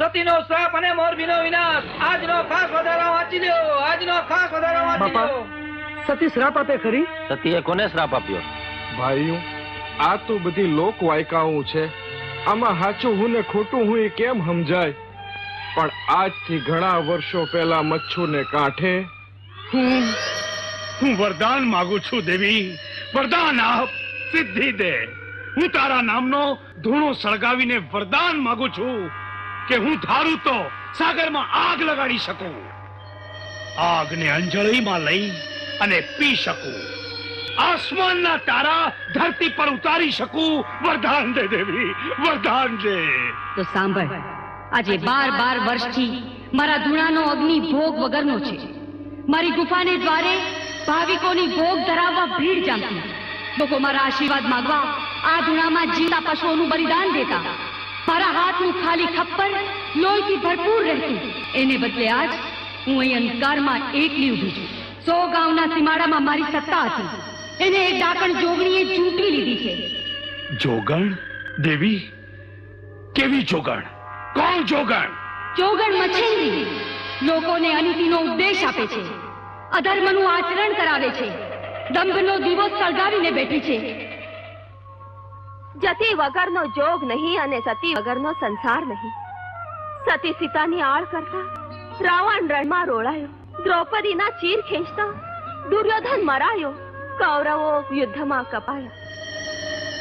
સતીનો શ્રાપ અને મોરબીનો વિનાશ. આજનો ખાસ વધારો વાંચી લ્યો. આજનો ખાસ વધારો વાંચી લ્યો. સતી શ્રાપ આપે ખરી? સતીએ કોને શ્રાપ આપ્યો? ભાઈઓ, આ તો બધી લોક વાયકાઓ છે. આમાં સાચું હું ને ખોટું હું એ કેમ સમજાય? પણ આજથી ઘણા વર્ષો પહેલા મચ્છુને કાંઠે હું વરદાન માંગુ છું દેવી. વરદાન આપ, સિદ્ધિ દે. હું તારા નામનો ધૂણો સળગાવીને વરદાન માંગુ છું કે હું ધારું તો સાગરમાં આગ લગાડી શકું, આગને અંજળીમાં લઈ અને પી શકું, આસમાનના તારા ધરતી પર ઉતારી શકું. વરદાન દે દેવી, વરદાન દે. તો સાંભળ, આજે 12 વર્ષથી મારા ધૂણાનો અગ્નિ ભોગ વગરનો છે. મારી ગુફાને દ્વારે ભાવિકોની ભોગ ધરાવવા ભીડ જામતી. લોકો મારા આશીર્વાદ માંગવા આ ધૂણામાં જીવતા પશુઓનું બલિદાન દેતા. મારા હાથનું ખાલી ખપ્પર લોહીથી ભરપૂર રહેતું. એને બદલે આજ હું અહીં અંધકારમાં એકલી ઊભી છું. 100 ગામના સીમાડામાં મારી સત્તા હતી. એને એક ડાકણ જોગણીએ ઝૂંટી લીધી છે. જોગણ? દેવી, કેવી જોગણ? કોણ જોગણ? જોગણ મચ્છેન્દ્રી લોકોને અનીતિનો ઉપદેશ આપે છે, અધર્મનું આચરણ કરાવે છે, દંભનો દીવો સળગાવીને બેઠી છે. જતી વગરનો જોગ નહીં અને સતી વગરનો સંસાર નહીં. સતી સીતાની આળ કરતા રાવણ રણમાં રોળાયો, દ્રૌપદીના ચીર ખેંચતા દુર્યોધન મરાયો, કૌરવો યુદ્ધમાં કપાયા.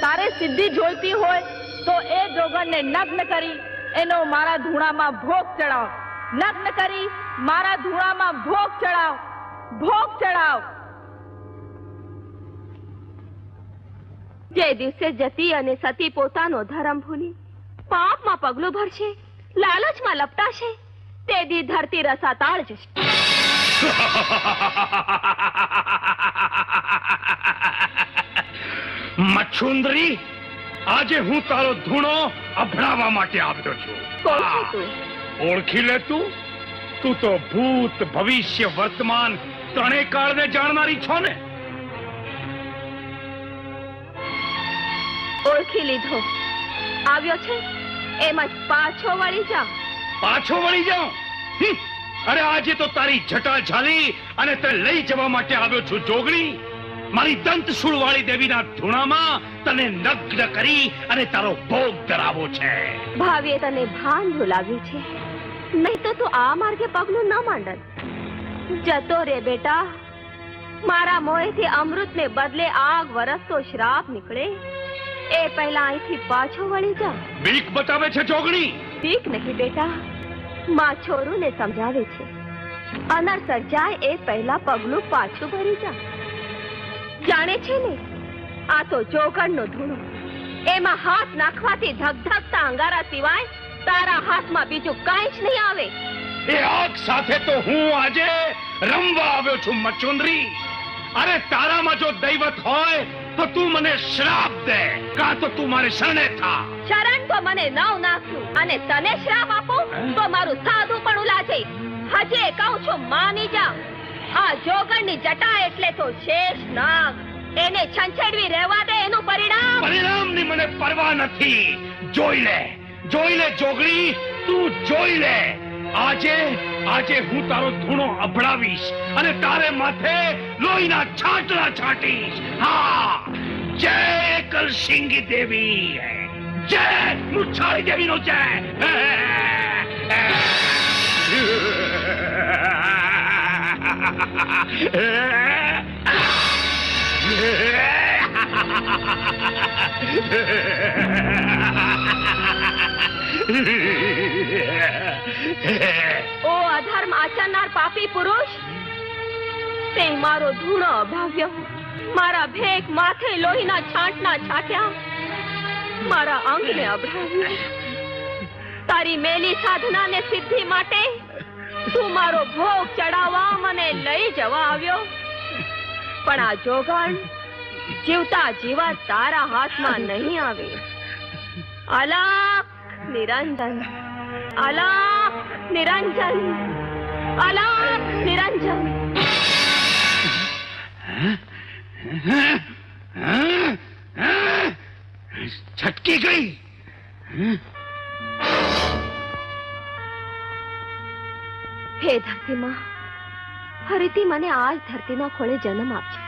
તારે સિદ્ધિ જોઈતી હોય તો એ જોગણને નગ્ન કરી એનો મારા ધૂણામાં ભોગ ચડાવ. નગ્ન કરી મારા ધૂણામાં ભોગ ચડાવ. ભોગ ચડાવ. જે દિવસે જતી અને સતી પોતાનો ધર્મ ભૂલી પાપમાં પગલું ભરશે, લાલચમાં લપટાશે, તે દી ધરતી રસાતાળ જશે. મચ્છુંદરી, આજે હું તારો ધૂણો અભડાવવા માટે આવ્યો છું. કોણ છે તું? ઓળખી લે તું. તું તો ભૂત, ભવિષ્ય, વર્તમાન ત્રણેય કાળને જાણનારી છો ને. ઓળખી લીધો. આવ્યો છે એમ જ પાછો વળી જા. પાછો વળી જાઉં? અરે આજે તો તારી જટા ઝાલી અને તે લઈ જવા માટે આવ્યો છું જોગણી. મારી દંતશૂળ વાળી દેવીના ધૂણામાં તને નગ્ન કરી અને તારો ભોગ ધરાવવો છે. ભાવીએ તને ભાન ભૂલાવ્યું છે, નહીં તો તું આ માર્ગે પગલું ન માંડત. જતો રે બેટા. મારા મોંએથી અમૃતને બદલે આગ વરસતો શ્રાપ નીકળે એ પહેલા અહીંથી પાછો વળી જા. બીક બતાવે છે જોગણી? બીક નહીં બેટા, માં છોરુને સમજાવે છે. અનર સર્જાય એ પહેલા પગલું પાછું ભરી જા. જાણે છે ને, આ તો જોગણનો ધૂણો. એમાં હાથ નાખવાથી ધગધગતા અંગારા સિવાય તારા હાથમાં બીજું કાંઈ જ નહીં આવે. એ આગ સાથે તો હું આજે રમવા આવ્યો છું મચુંદરી. અરે તારામાં જો દૈવત હોય તો તું મને શ્રાપ દે, કાં તો તું મારે શરણે થા. શરણ તો મને નવ નાખ્યું અને તને શ્રાપ આપું તો મારું સાધુ પણ ઉલાજે. હજી કહું છું, માની જા. આ જોગણની જટા એટલે તો શેષ નાગ. એને છંછેડવી રહેવા દે. એનું પરિણામની મને પરવા નથી. જોઈ લે જોગણી, તું જોઈ લે. આજે હું તારો ધૂણો અભડાવીશ અને તારે માથે લોહીના છાંટલા છાંટીશ. હા, જય કલસિંગી દેવી, જય મુછાળી દેવીનો જય. ઓ અધર્મ આચરનાર પાપી પુરુષ, તે મારો ધૂણો અભાવ્યો, મારા ભેખ માથે લોહીના છાંટના છાંટ્યા, મારા અંગને અભડાવ્યું. તારી મેલી સાધનાને સિદ્ધિ માટે તું મારો ભોગ ચડાવવા મને લઈ જવા આવ્યો. પણ આ જોગણ જીવતા જીવા તારા હાથમાં નહીં આવે. અલાપ નિરંજન, અલાપ નિરંજન, અલાપ નિરંજન. છટકી ગઈ. હે ધરતી માં, ફરીથી મને આ જ ધરતીના ખોળે જન્મ આપજે.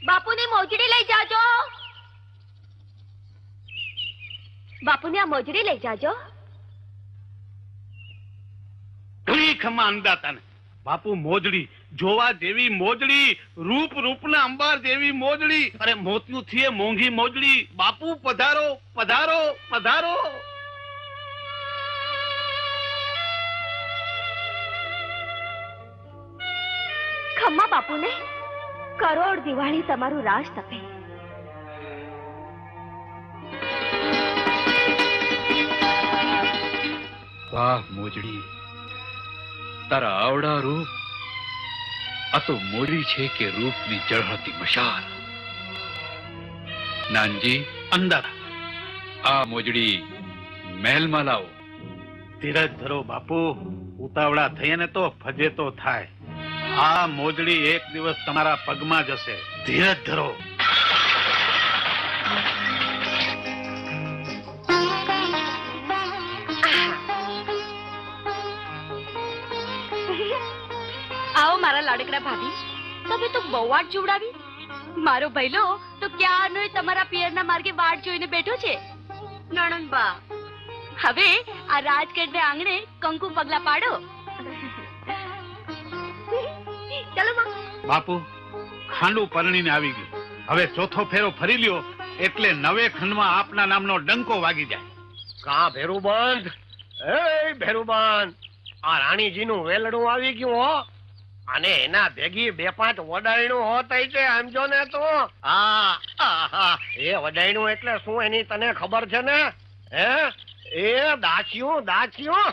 બાપુની મોજડી લઈ જાજો. બાપુને આ મોજડી લઈ જાજો. ખમા અંદાતા ને બાપુ મોજડી જોવા જેવી મોજડી, રૂપ રૂપના અંબાર જેવી મોજડી, અરે મોતિયું થી મોંઘી મોજડી. બાપુ પધારો પધારો પધારો. ખમ્મા બાપુને કરોડ દિવાળી તમારું રાજ તપે. વાહ મોજડી, તારા આવડા રૂપ. આ તો મોજડી છે કે રૂપની જળહળતી મશાલ. નાનજી, અંદર આ મોજડી મહેલમાં લાવો. ધીરજ ધરો બાપુ, ઉતાવળા થઈએ ને તો ફજે તો થાય. આ મોજડી એક દિવસ તમારા પગમાં જશે. ધીરજ ધરો. આવો મારા લાડકડા ભાભી. તમે તો બહુ વાટ જોવડાવી. મારો ભઈલો તો ક્યારનો તમારા પિયરના માર્ગે વાટ જોઈને બેઠો છે. નણંદબા, હવે આ રાજગઢને આંગણે કંકુ પગલા પાડો. ચાલો માં. બાપુ, ખાંડું પરણીને આવી ગયું. હવે ચોથો ફેરો ફરી લ્યો એટલે નવે ખંડમાં આપના નામનો ડંકો વાગી જાય. કા ભેરુબંધ, એ ભેરુબંધ, આ રાણીજીનું વેલડું આવી ગયું હો. અને એના ભેગી 2-5 વડાયણું હોતય છે, સમજો ને તું. એ વડાયણું એટલે શું એની તને ખબર છે ને? હે, એ દાસીયું દાસીયું.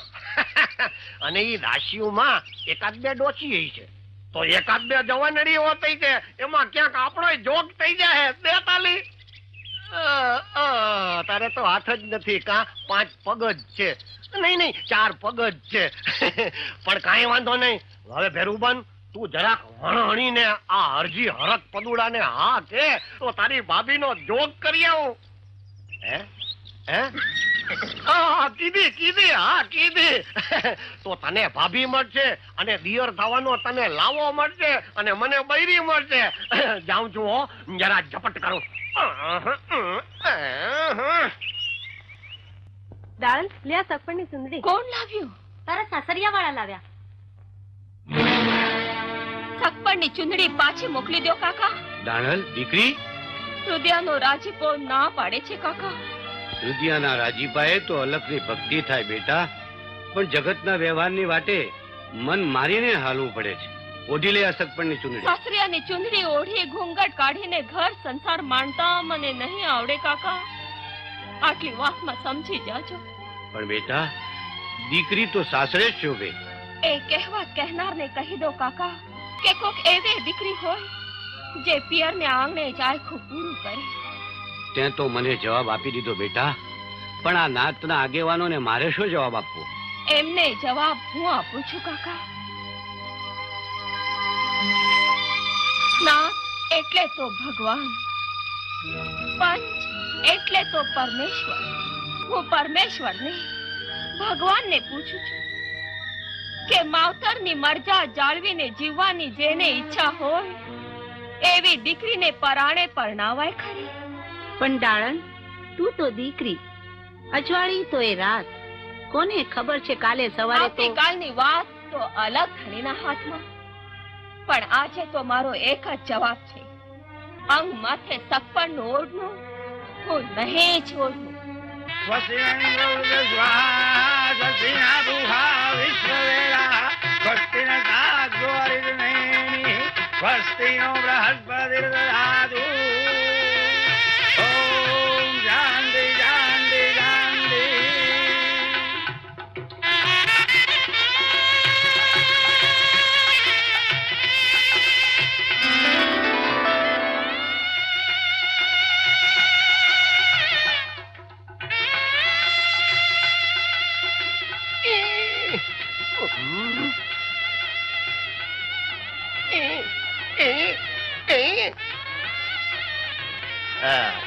અને ઈ દાસીયુંમાં 1-2 ડોસી છે, તો 1-2 જવાનડી હોતય છે, એમાં ક્યાંક આપણો જોગ થઈ જાય. બેતાલી તારે તો હાથ જ નથી, કા 5 પગ જ છે. નહીં 4 પગ જ છે. પણ કાંઈ વાંધો નહીં. હવે ભેરુબન, તું જરાક હણહણીને આ હરજી હરક પદુડાને હા કે તો તારી ભાભીનો જોગ કરી આવું. હે હે કીધી હા કીધી. તો તને ભાભી મળશે અને દિયર થવાનો તને લાવો મળશે અને મને બૈરી મળશે. જાઉં છું હો, જરા ઝપટ કરું. દાન લે આ સગપણની સુંદરી. કોણ લાવ્યું? તારા સાસરિયા વાળા લાવ્યા. સગપણની ચુંદડી પાછી મોકલી દો કાકા. દાણલ દીકરી, હૃદયનો રાજીપો ના પાડે છે કાકા. રુદિયાના રાજીપાએ તો અલગની ભક્તિ થાય બેટા, પણ જગતના વ્યવહારની વાટે મન મારીને હાલવું પડે છે. ઓઢી લે આ સગપણની ચુંદડી. સાસરિયાની ચુંદડી ઓઢી ઘૂંઘટ કાઢીને ઘર સંસાર માણતા મને નહીં આવડે કાકા. આટલી વાતમાં સમજી જાજો. પણ બેટા, દીકરી તો સાસરે જ શોભે. એ કહેવત કહેનારને કહી દો કાકા કે કોક એવી દીકરી હોય જે પિયરને આંગણે જાયખું પૂરું કરે. તે તો મને જવાબ આપી દીધો બેટા, પણ આ નાતના આગેવાનોને મારે શું જવાબ આપવો? એમને જવાબ હું આપું છું કાકા. નાથ એટલે તો ભગવાન, પંચ એટલે તો પરમેશ્વર. હું પરમેશ્વરને ભગવાનને પૂછું છું કે માવતરની મરજા જાળવીને જીવવાની જેને ઈચ્છા હોય એવી દીકરીને પરાણે પરણાવાય ખરી? પણ દાળન, તું તો દીકરી, અજવાળી તો એ રાત. કોને ખબર છે કાલે સવારે તો કાલની વાત તો અલગ ધણીના હાથમાં. પણ આજે તો મારો એક જ જવાબ છે. અંગ માથે સગપણનું ઓઢનું હું નહીં છોડું.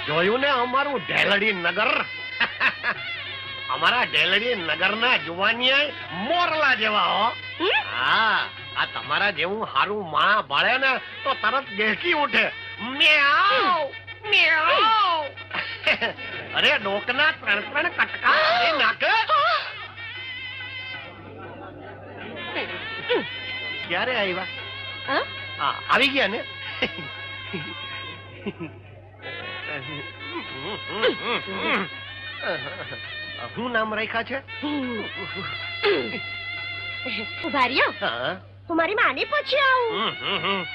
જોયું ને અમારું ઢેલડી નગર? અમારા ઢેલડી નગરના જુવાનિયા મોરલા જેવા હો. હા, આ તમારા જેવું હારું માણા ભાળે ને તો તરત દેખી ઉઠે મ્યાઉ મ્યાઉ. અરે ડોકના 3 કટકા અરે નાક. ક્યારે આવ્યા? હા આવી ગયા ને. શું નામ રાખ્યા છે? ઉભા રહ્યો, હા? હું મારી માને પૂછી આવું.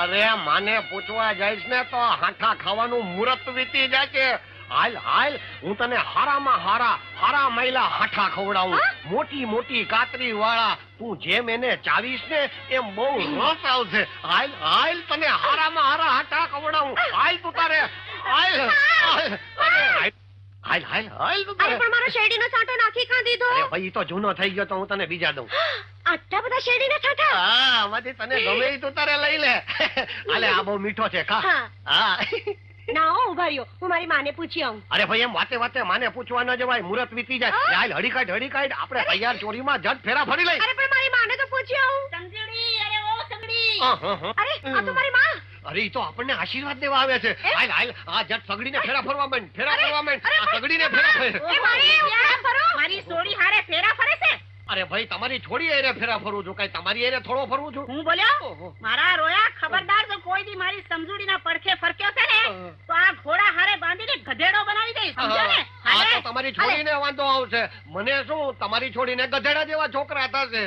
અરે માને પૂછવા જઈશ ને તો હાઠા ખાવાનું મુહૂર્ત વીતી જાય છે. હાલ હાલ, હું તને હારામાં હારા મહિલા હાઠા ખવડાવું. મોટી મોટી કાતરી વાળા. તું જેમ એને ચાવીશ ને એમ બહુ રસ આવશે. હાલ હાલ, તને હારામાં હારા હાઠા ખવડાવું. હાલ તું તારે હાલ હાલ હાલ હાલ હાલ તું તારે. પણ મારો શેરડીનો સાંટો નાખી ખા દીધો. અરે ભાઈ, ઈ તો જૂનો થઈ ગયો તો હું તને બીજા દઉં. આટલા બધા શેરડીના છાંટા? હા, આમાંથી તને ગમે ઈ તું તારે લઈ લે. હાલે, આ બહુ મીઠો છે. ખા. હા. ના હો, ઉભા રહ્યો, હું મારી માને પૂછી આવું. અરે ભાઈ, એમ વાતે વાતે માને પૂછવા ન જવાય. મુહૂર્ત વીતી જાય. હાલ, હડી કાઢ આપણે તૈયાર ચોરીમાં જટ ફેરા ફરી લઈ. અરે પણ મારી માને તો પૂછી આવું. સમજણી, અરે ઓ સમજણી. અરે આ તો મારી માં. અરે, ઈ તો આપણને આશીર્વાદ દેવા આવે છે. હાલ હાલ, આ જટ સગડીને ફેરા ફરવા માંડ. આ સગડીને ફેરા ફર. મારી સોડી હારે ફેરા ફરે છે. અરે ભાઈ, તમારી છોડી એરે ફેરા ફરવું છું, કઈ તમારી એરે થોડો ફરવું છું. હું બોલ્યો મારા રોયા ખબરદાર, જો કોઈ દી મારી સમજૂડીના પડખે ફરક્યો છે ને તો આ ઘોડા હારે બાંધીને ગધેડો બનાવી દઈશ, સમજ્યો ને? આ તો તમારી છોડીને વાંધો આવશે. મને શું, તમારી છોડીને ગધેડા જેવા છોકરા થશે.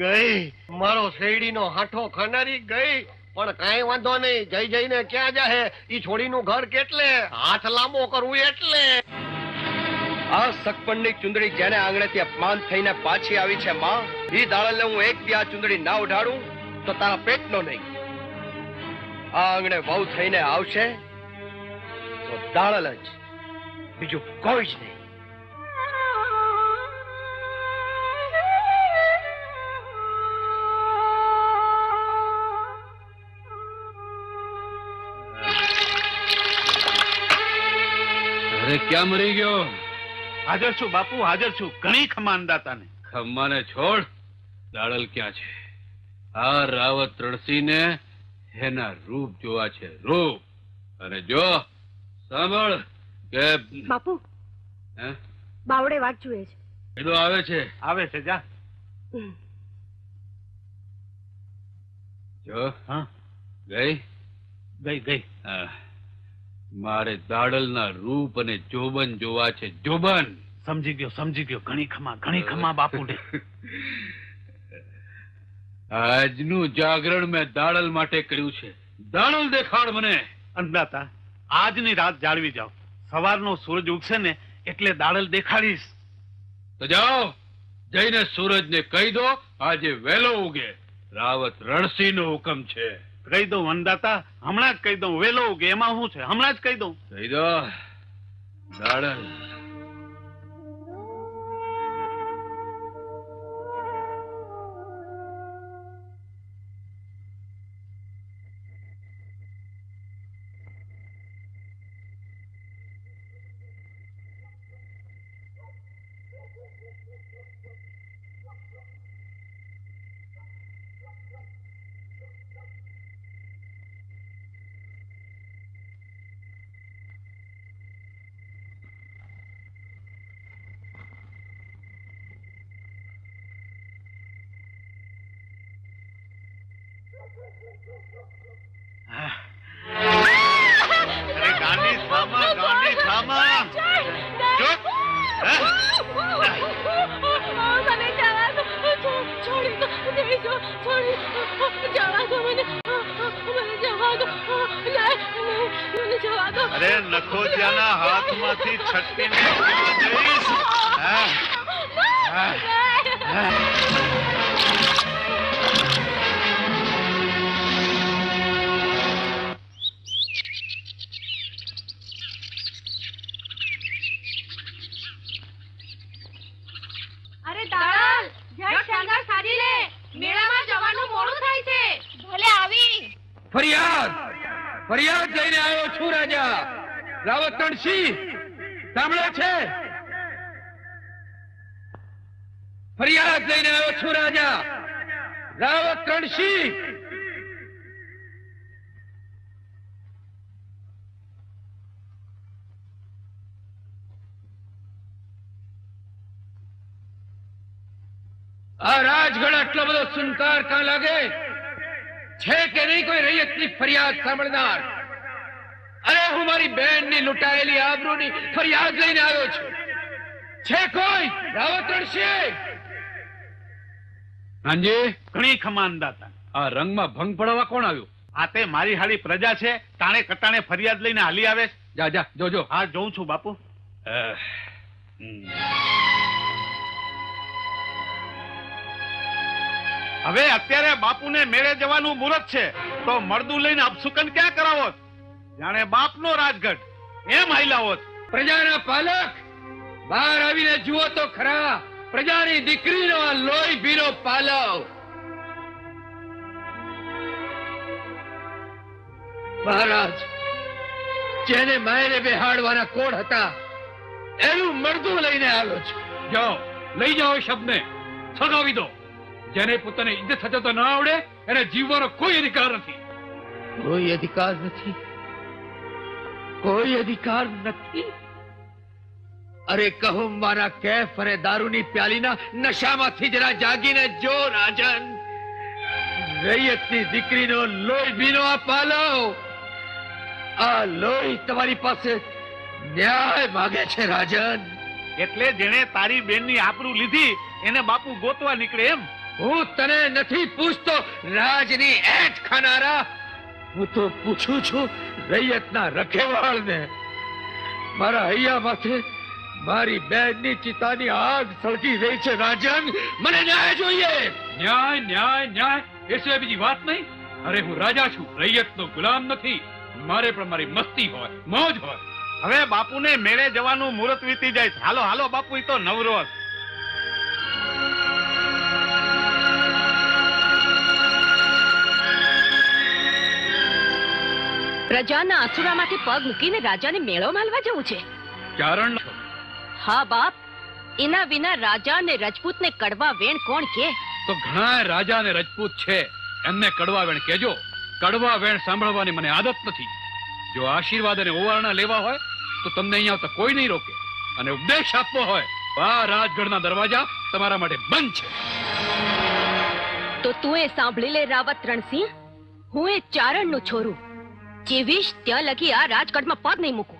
ગઈ મારો શેરડીનો હાઠો ખાનારી ગઈ. પણ કઈ વાંધો નહીં, જઈને ક્યાં જાહે? ઈ છોડીનું ઘર કેટલે? હાથ લાંબો કરવું એટલે. આ સગપણની ચુંદડી જેને આંગણેથી અપમાન થઈને પાછી આવી છે માં, ઈ દાળલને હું એક દી આ ચુંદડી ના ઉઢાડું તો તારા પેટનો નહીં. આ આંગણે વહુ થઈને આવશે તો દાળલ જ, બીજું કોઈ જ નહીં. અરે ક્યાં મરી ગયો? હાજર છું બાપુ, હાજર છું. ઘણી ખમાનદાતાને. ખમ્માને છોડ, દાડલ ક્યાં છે? આ રાવત રણસીને એના રૂપ જોવા છે, રૂપ. અને જો સાંભળ કે બાપુ, હે, બાવડે વાત જુએ છે. કીધું આવે છે. આવે છે, જા. જો હા, ગઈ. ગઈ. હા, મારે દાડલના રૂપ અને જોબન જોવા છે, જોબન. સમજી ગયો. ઘણી ખમા બાપુ ને. આજનું જાગરણ મેં દાડલ માટે કર્યું છે. દાડલ દેખાડ મને. અંદાતા, આજની રાત જાળવી જાઓ. સવારનો સૂરજ ઉગશે ને એટલે દાડલ દેખાડીશ. તો જાઓ, જઈને સૂરજને કહી દો આજે વહેલો ઉગે. રાવત રણસિંહનો હુકમ છે. કહી દઉં અંદાતા, હમણાં જ કહી દઉં. વેલો ઉગે એમાં શું છે, હમણાં જ કહી દઉં. કહી દો દાડલ. ગાંડી થામા. ચૂપ. મને જવા દો, છોડી દો, છોડી જવા દો મને જવા દો. મને જવા દો. અરે નખોજિયાના હાથમાંથી છટકીને જઈશ. અરે દાડલ, જય શંકર સાજી લે, મેળામાં જવાનું મોડું થાય છે. ભલે આવી. ફરિયાદ લઈને આવ્યો છું રાજા. રાવત રણસિંહ સાંભળે છે? ફરિયાદ લઈને આવ્યો છું રાજા. રાવત રણસિંહ. આ રાજગઢ આટલો બધો સુનકાર કાં લાગે છે કે નહીં કોઈ રૈયતની ફરિયાદ સાંભળનાર? અરે હું મારી બહેનની લૂંટાયેલી આબરૂની ફરિયાદ લઈને આવ્યો છું. છે કોઈ રાવત રણસિંહ? હાંજી, ઘણી ખમાન દાતા. આ રંગમાં ભંગ પડાવવા કોણ આવ્યું? આ તે મારી હાળી પ્રજા છે, તાણે કટાણે ફરિયાદ લઈને હાલી આવે. જા જા જોજો. હા, જોઉં છું બાપુ. હવે અત્યારે બાપુને મેળે જવાનું મુહૂર્ત છે, તો મળદું લઈને અપસુકન ક્યાં કરાવો? જાણે બાપનો રાજગઢ એમ હાઈલાવો. પ્રજાના પાલક બહાર આવીને જુઓ તો ખરા, પ્રજાની દીકરીનો આ લોહી ભીનો પાલવ. મહારાજ, જેને માયને બેહાડવાના કોણ હતા એનું મળદું લઈને આવ્યો છું. જાઓ, લઈ જાઓ શબને, સગાવી દો. જેને પોતાને ઇજ્જત સજાવતા ન આવડે એને જીવવાનો કોઈ અધિકાર નથી. કોઈ અધિકાર નથી, કોઈ અધિકાર નથી. અરે કહો મારા કેફ અને દારૂની પ્યાલીના નશામાંથી જરા જાગીને જો રાજન. રૈયતની દીકરીનો લોહી ભીનો આ પાલવ, આ લોહી તમારી પાસે ન્યાય માગે છે રાજન. એટલે જેને તારી બેનની આબરૂ લીધી એને બાપુ ગોતવા નીકળે એમ? હું તને નથી પૂછતો રાજની એઠ ખાનારા, હું તો પૂછું છું રૈયતના રખેવાળને. મારા હૈયા માથે મારી બેનની ચિતાની આગ સળગી રહી છે રાજન, મને ન્યાય જોઈએ. ન્યાય ન્યાય ન્યાય એ સિવાય બીજી વાત નહીં. અરે હું રાજા છું, રૈયતનો ગુલામ નથી. મારે પણ મારી મસ્તી હોય, મોજ હોય. હવે બાપુને મેળે જવાનું મુહૂર્ત વીતી જાય. હાલો હાલો બાપુ, ઈ તો નવરો. પ્રજાના આસુરામાંથી પગ મૂકીને રાજાને મેળો માલવા જવું છે? ચારણ. હા બાપ, એના વિના રાજા ને રજપૂત ને કડવા વેણ કોણ કે? તો ઘણા રાજા અને રજપૂત છે, એમને કડવા વેણ કહેજો. કડવા વેણ સાંભળવાની મને આદત નથી. જો આશીર્વાદ અને ઓવારણા લેવા હોય તો તમને અહીંયા આવતા કોઈ નહીં રોકે. અને ઉપદેશ આપવો હોય આ રાજગઢના દરવાજા તમારા માટે બંધ છે. તો તું એ સાંભળી લે રાવત રણસિંહ, હું એ ચારણ નું છોરું જેવીશ ત્યાં લગી આ રાજગઢમાં પગ નહીં મૂકું.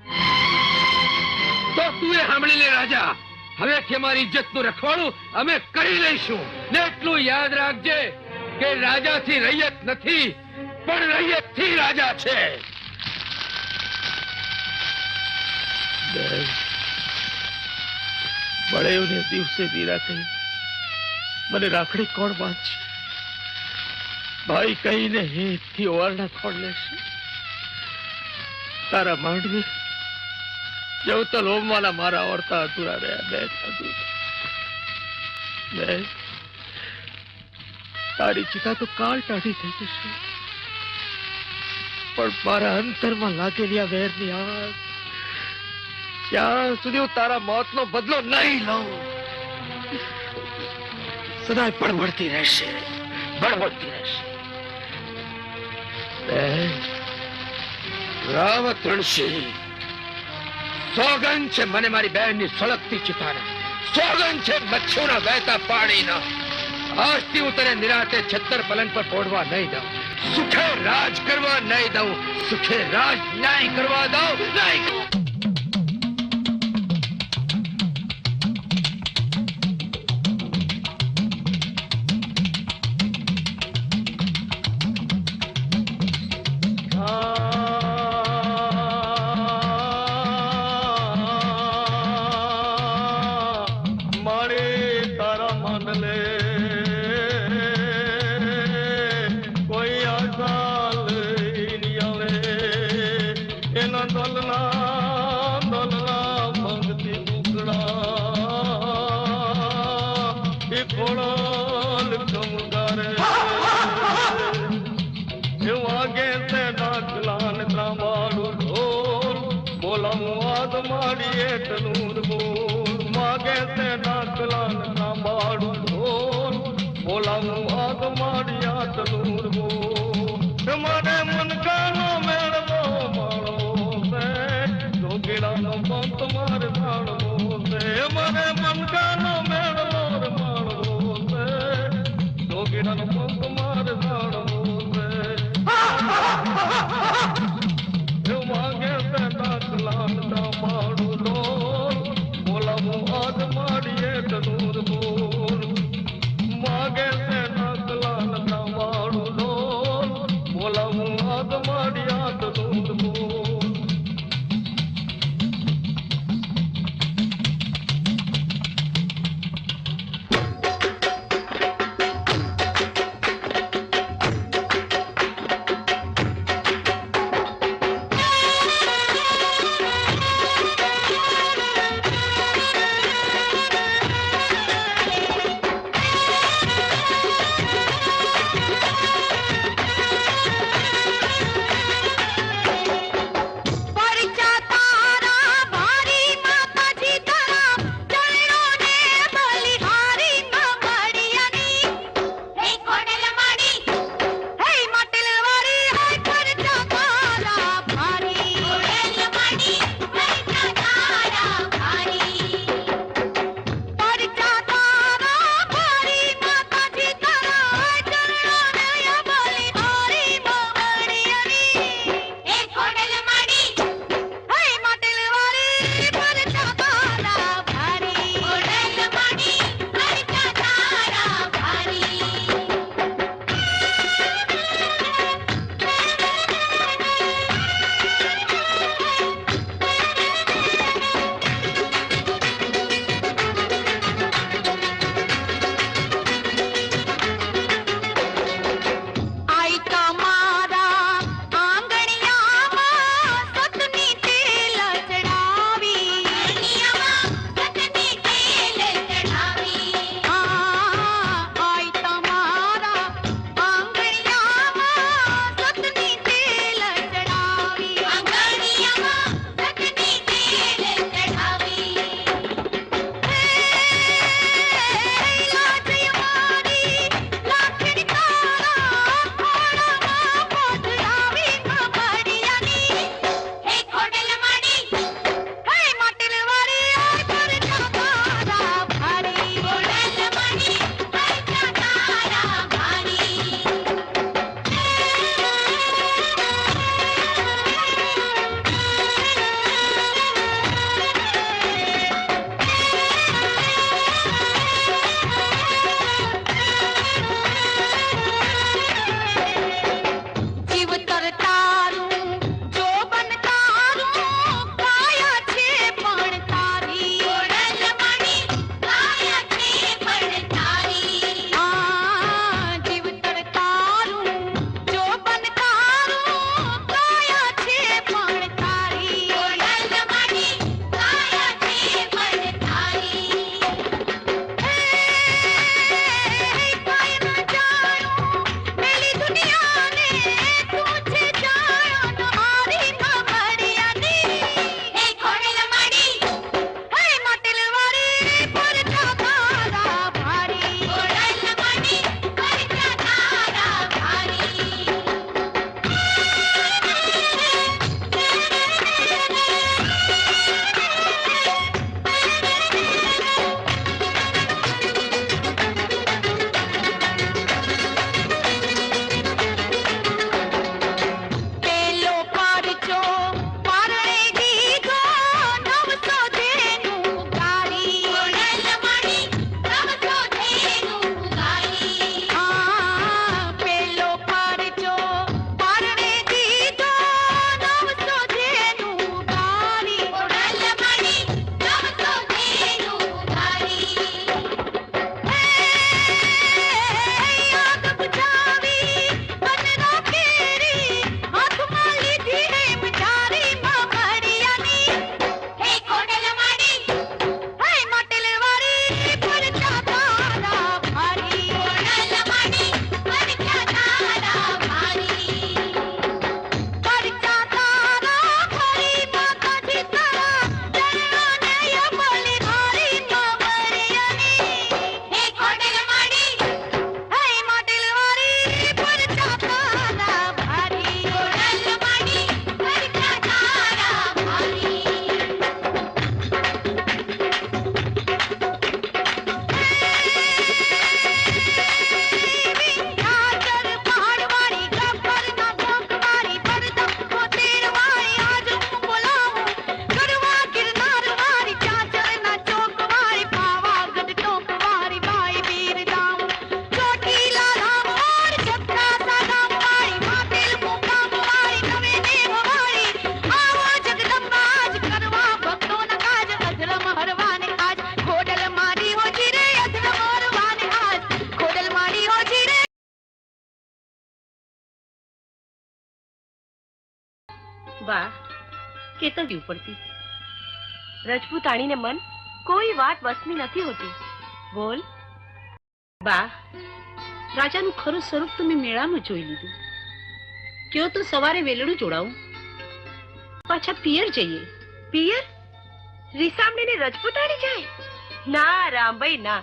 તો તું એ સાંભળી લે રાજા, હવેથી અમારી ઇજ્જતનું રખવાડું અમે કરી લઈશું. ને એટલું યાદ રાખજે કે રાજાથી રૈયત નથી, પણ રૈયતથી રાજા છે. બળેવને દિવસે વીરા કહી મને રાખડી કોણ બાંધશે? ભાઈ કહીને હેતથી ઓવારણા કોણ લેશે? તારા માંડવી જવતલ હોમવાના મારા ઓરતા અધૂરા રહ્યા. બે તારી ચિતા તો કાળ ટાઢી થઈ જશે, પણ મારા અંતરમાં લાગેલી આ વેરની આગ જ્યાં સુધી હું તારા મોતનો બદલો નહીં લઉં સદાય બળબડતી રહેશે, બળબડતી રહેશે. રાવત રણસિંહ, સોગંદ છે મને મારી બહેનની સળગતી ચિતાના, સોગંદ છે મચ્છુના વહેતા પાણીના. આજથી હું તને નિરાતે છત્તર પલંગ પર પોડવા નહીં દઉં, સુખે રાજ કરવા નહીં દઉં, સુખે રાજ ન્યાય કરવા દઉં નહીં. વાહ કેતવ્યું પડતી રજપૂતાણીને મન કોઈ વાત વસની નથી હોતી. બોલ. બા, રાજાનું ખરું સ્વરૂપ તો મેં મેળામાં જોઈ લીધું. કયો તો સવારે વેલડું જોડાવું, પાછા પિયર જઈએ. પિયર? રીસામણીને રજપૂતાણી જાય? ના રામભાઈ ના.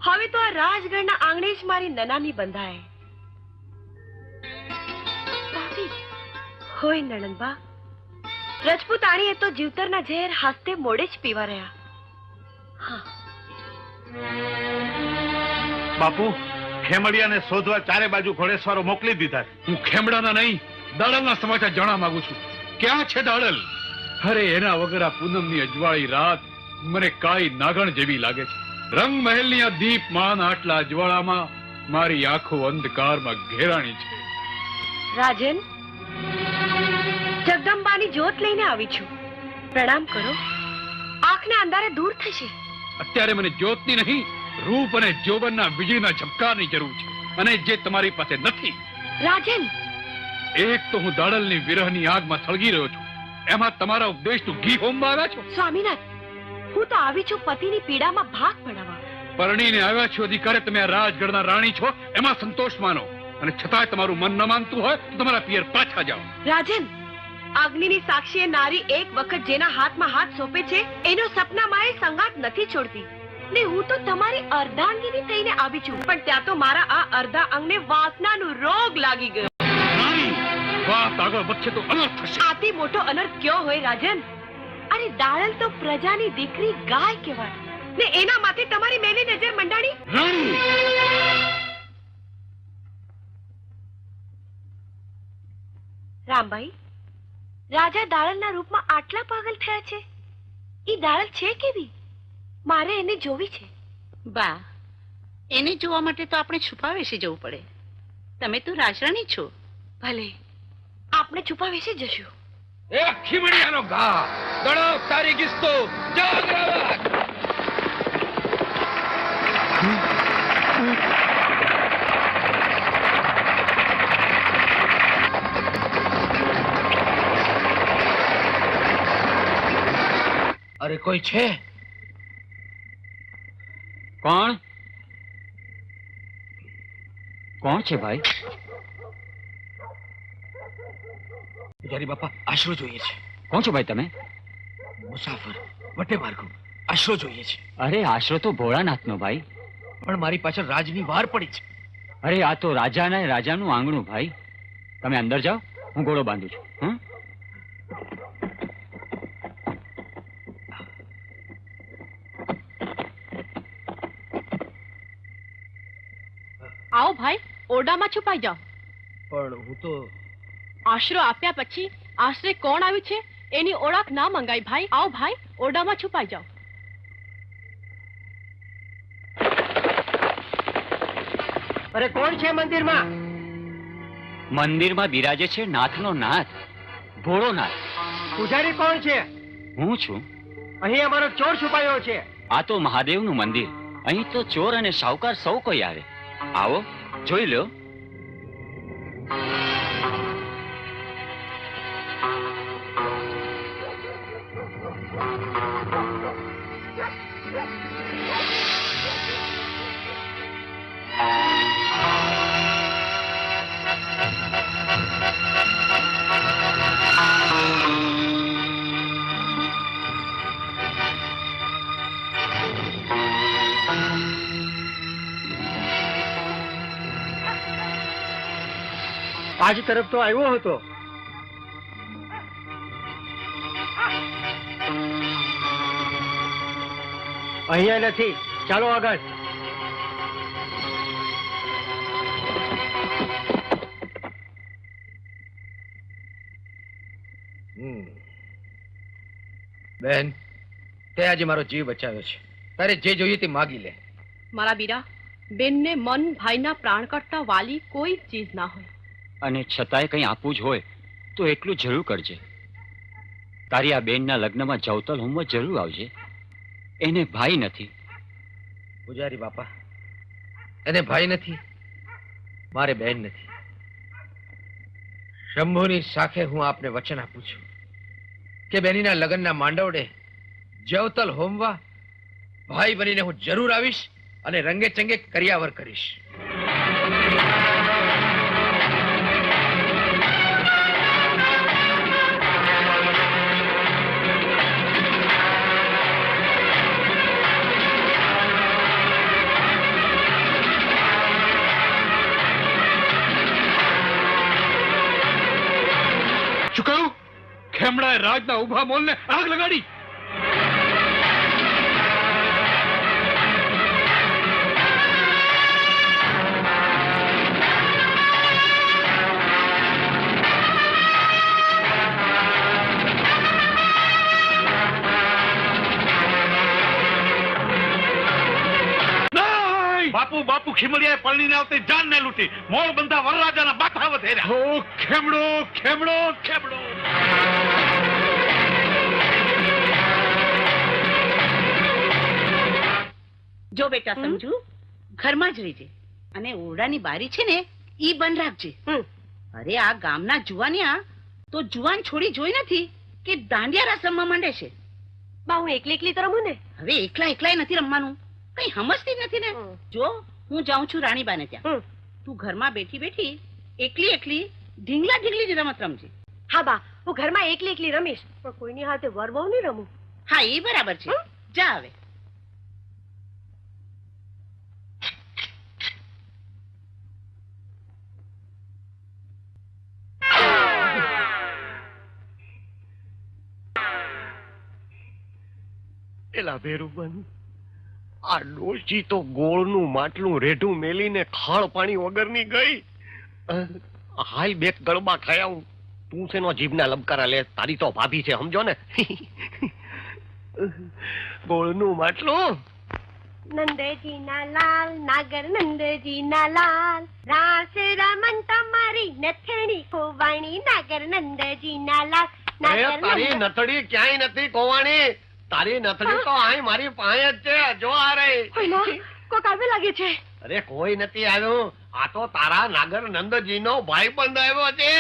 હવે તો આ રાજગઢના આંગણે જ મારી નનામી બંધાય. ભાભી, હોય નણંદબા, રજપૂતાણીએ તો જીવતરના ઝેર હાસ્તે મોડે જ પીવા રહ્યા. હા બાપુ, ખેમડિયાને શોધવા ચારે બાજુ ઘોડેસવારો મોકલી દીધા. હું ખેમડાના નહીં, દાડલના સમાચાર જાણવા માંગુ છું. ક્યાં છે દાડલ? અરે એના વગર આ પૂનમની અજવાળી રાત મને કાઈ નાગણ જેવી લાગે છે. રંગ મહેલની આ દીપમાન આટલા અજવાળામાં મારી આંખો અંધકારમાં ઘેરાણી છે. રાજન, જગદંબાની જ્યોત લઈને આવી છું. પ્રણામ કરો. આંખને અંધારે દૂર થશે. અત્યારે મને જ્યોતની નહીં, રૂપ અને જોબનના વીજળીના ઝબકારની જરૂર છે, અને જે તમારી પાસે નથી. રાજન, એક તો હું દાડલની વિરહની આગમાં સળગી રહ્યો છું, એમાં તમારા ઉપદેશનું ઘી હોમવા આવ્યા છો. સ્વામિનાથ, હું તો આવી છું પતિની પીડામાં ભાગ પડાવવા. પરણીને આવ્યા છો અધિકારે તમે આ રાજગઢના રાણી છો એમાં સંતોષ માનો, અને છતાંય તમારું મન ન માનતું હોય તો તમારા પિયર પાછા જાઓ. રાજન, અગ્નિની સાક્ષીએ નારી એક વખત જેના હાથમાં હાથ સોંપે છે એનો સપનામાં એ સંગાત નથી છોડતી. ને હું તો તમારી અર્ધાંગીની થઈને આવી છું, પણ ત્યાં તો મારા આ અર્ધા અંગને વાસનાનું રોગ લાગી ગયો. વાત આગળ વધશે તો અનર્થ થશે. આથી મોટો અનર્થ કયો હોય રાજન? અરે દાડલ તો પ્રજાની દીકરી ગાય કહેવાય, ને એના માથે તમારી મેલી નજર મંડાણી. રામભાઈ, રાજા દાડલના રૂપમાં આટલા પાગલ થયા છે. ઈ દાડલ છે કેવી? મારે એને જોવી છે. બા, એને જોવા માટે તો આપણે છુપાવેશે જવું પડે. તમે તો રાજરાણી છો. ભલે, આપણે છુપાવેશે જશું. એ ખીમડિયાનો ઘા ગણો તારી ગિસ્તો જાગરાવત. અરે કોઈ છે? કોણ કોણ છે ભાઈ? પૂજારી બાપા, આશરો જોઈએ છે. કોણ છો ભાઈ તમે? મુસાફર, વટે માર્ગો, આશરો જોઈએ છે. અરે આશરો તો ભોળાનાથનો ભાઈ. પણ મારી પાછળ રાજની વાર પડી છે. અરે આ તો રાજાના રાજાનું આંગણું ભાઈ. તમે અંદર જાઓ, હું ઘોડો બાંધું છું. હં? આવો ભાઈ, ઓરડામાં છુપાઈ જાઓ. પણ હું તો આશરો આપ્યા પછી આશરે કોણ આવ્યું છે એની ઓળખ ના મંગાઈ ભાઈ. આવો ભાઈ, ઓરડામાં છુપાઈ જાઓ. અરે કોણ છે મંદિરમાં? મંદિરમાં બિરાજે છે નાથનો નાથ, ભોળોનાથ. પૂજારી કોણ છે? હું છું. અહીં અમારો ચોર છુપાયો છે. આ તો મહાદેવનું મંદિર. અહીં તો ચોર અને સાહુકાર સૌ કોઈ આવે. આવો, જોઈ લો. આજ તરફ તો આવ્યો હતો. અહીંયા નથી. ચાલો આગળ. બેન, તે આજે મારો જીવ બચાવ્યો છે. તારે જે જોઈએ તે માગી લે. મારા બીરા, બેનને મન ભાઈના પ્રાણ કરતા વાલી કોઈ ચીજ ના હોય. અને છતાંય કંઈ આપવું જ હોય તો એટલું જરૂર કરજે. તારી આ બેનના લગ્નમાં જવતલ હોમવા જરૂર આવજે. એને ભાઈ નથી. પૂજારી બાપા, એને ભાઈ નથી, મારે બહેન નથી. શંભુની સાથે હું આપને વચન આપું છું કે બેનીના લગ્નના માંડવડે જવતલ હોમવા ભાઈ બનીને હું જરૂર આવીશ અને રંગે ચંગે કરિયાવર કરીશ. શું કહ્યું? ખેમડાએ રાજના ઉભા મોલને આગ લગાડી. બાપુ બાપુ ખીમડિયાએ પરણીને આવતી જાનને લૂંટી મોળ બંધા વરરાજાના બાથા વધેર્યા. ઓ ખેમડો ખેમડો ખેમડો. જો બેટા સમજુ, ઘરમાં જ રહેજે અને ઓરડાની બારી છે ને ઈ બંધ રાખજે. અરે આ ગામના જુવાનિયા તો જુવાન છોડી જોઈ નથી કે દાંડિયા રાસ રમવા માંડે છે. બા હું એકલી એકલી તો રમું ને. હવે એકલા એકલાય નથી રમવાનું, કઈ સમજતી જ નથી ને. જો હું જાઉં છું રાણીબાને ત્યાં, તું ઘરમાં બેઠી બેઠી એકલી એકલી ઢીંગલા ઢીંગલી જ રમત રમજે. હા બા, હું ઘરમાં એકલી એકલી રમીશ, પણ કોઈની હાથે વર બહુ નહીં રમું. હા એ બરાબર છે. જા હવે. એલા ભેરુબન, આ ડોશી તો ગોળનું માટલું રેઢું મેલીને ખાળ પાણી વગરની ગઈ. હાલ બે ગળબા ખાયા હું. તું શેનો જીભના લબકારા લે? તારી તો ભાભી છે, સમજો ને. ગોળનું માટલું. નંદજી ના લાલ, નાગર નંદજી ના લાલ, રાસ રમન તમારી નથણી કોવાણી, નાગર નંદજી ના લાલ. તારી નથડી ક્યાંય નથી કોવાણી. તારી નથડી તો અહીં મારી પાસે જ છે. જો આ રહી. કોક આવે લાગે છે. અરે કોઈ નથી આવ્યું, આ તો તારા નાગર નંદજી નો ભાઈ બંધ આવ્યો છે.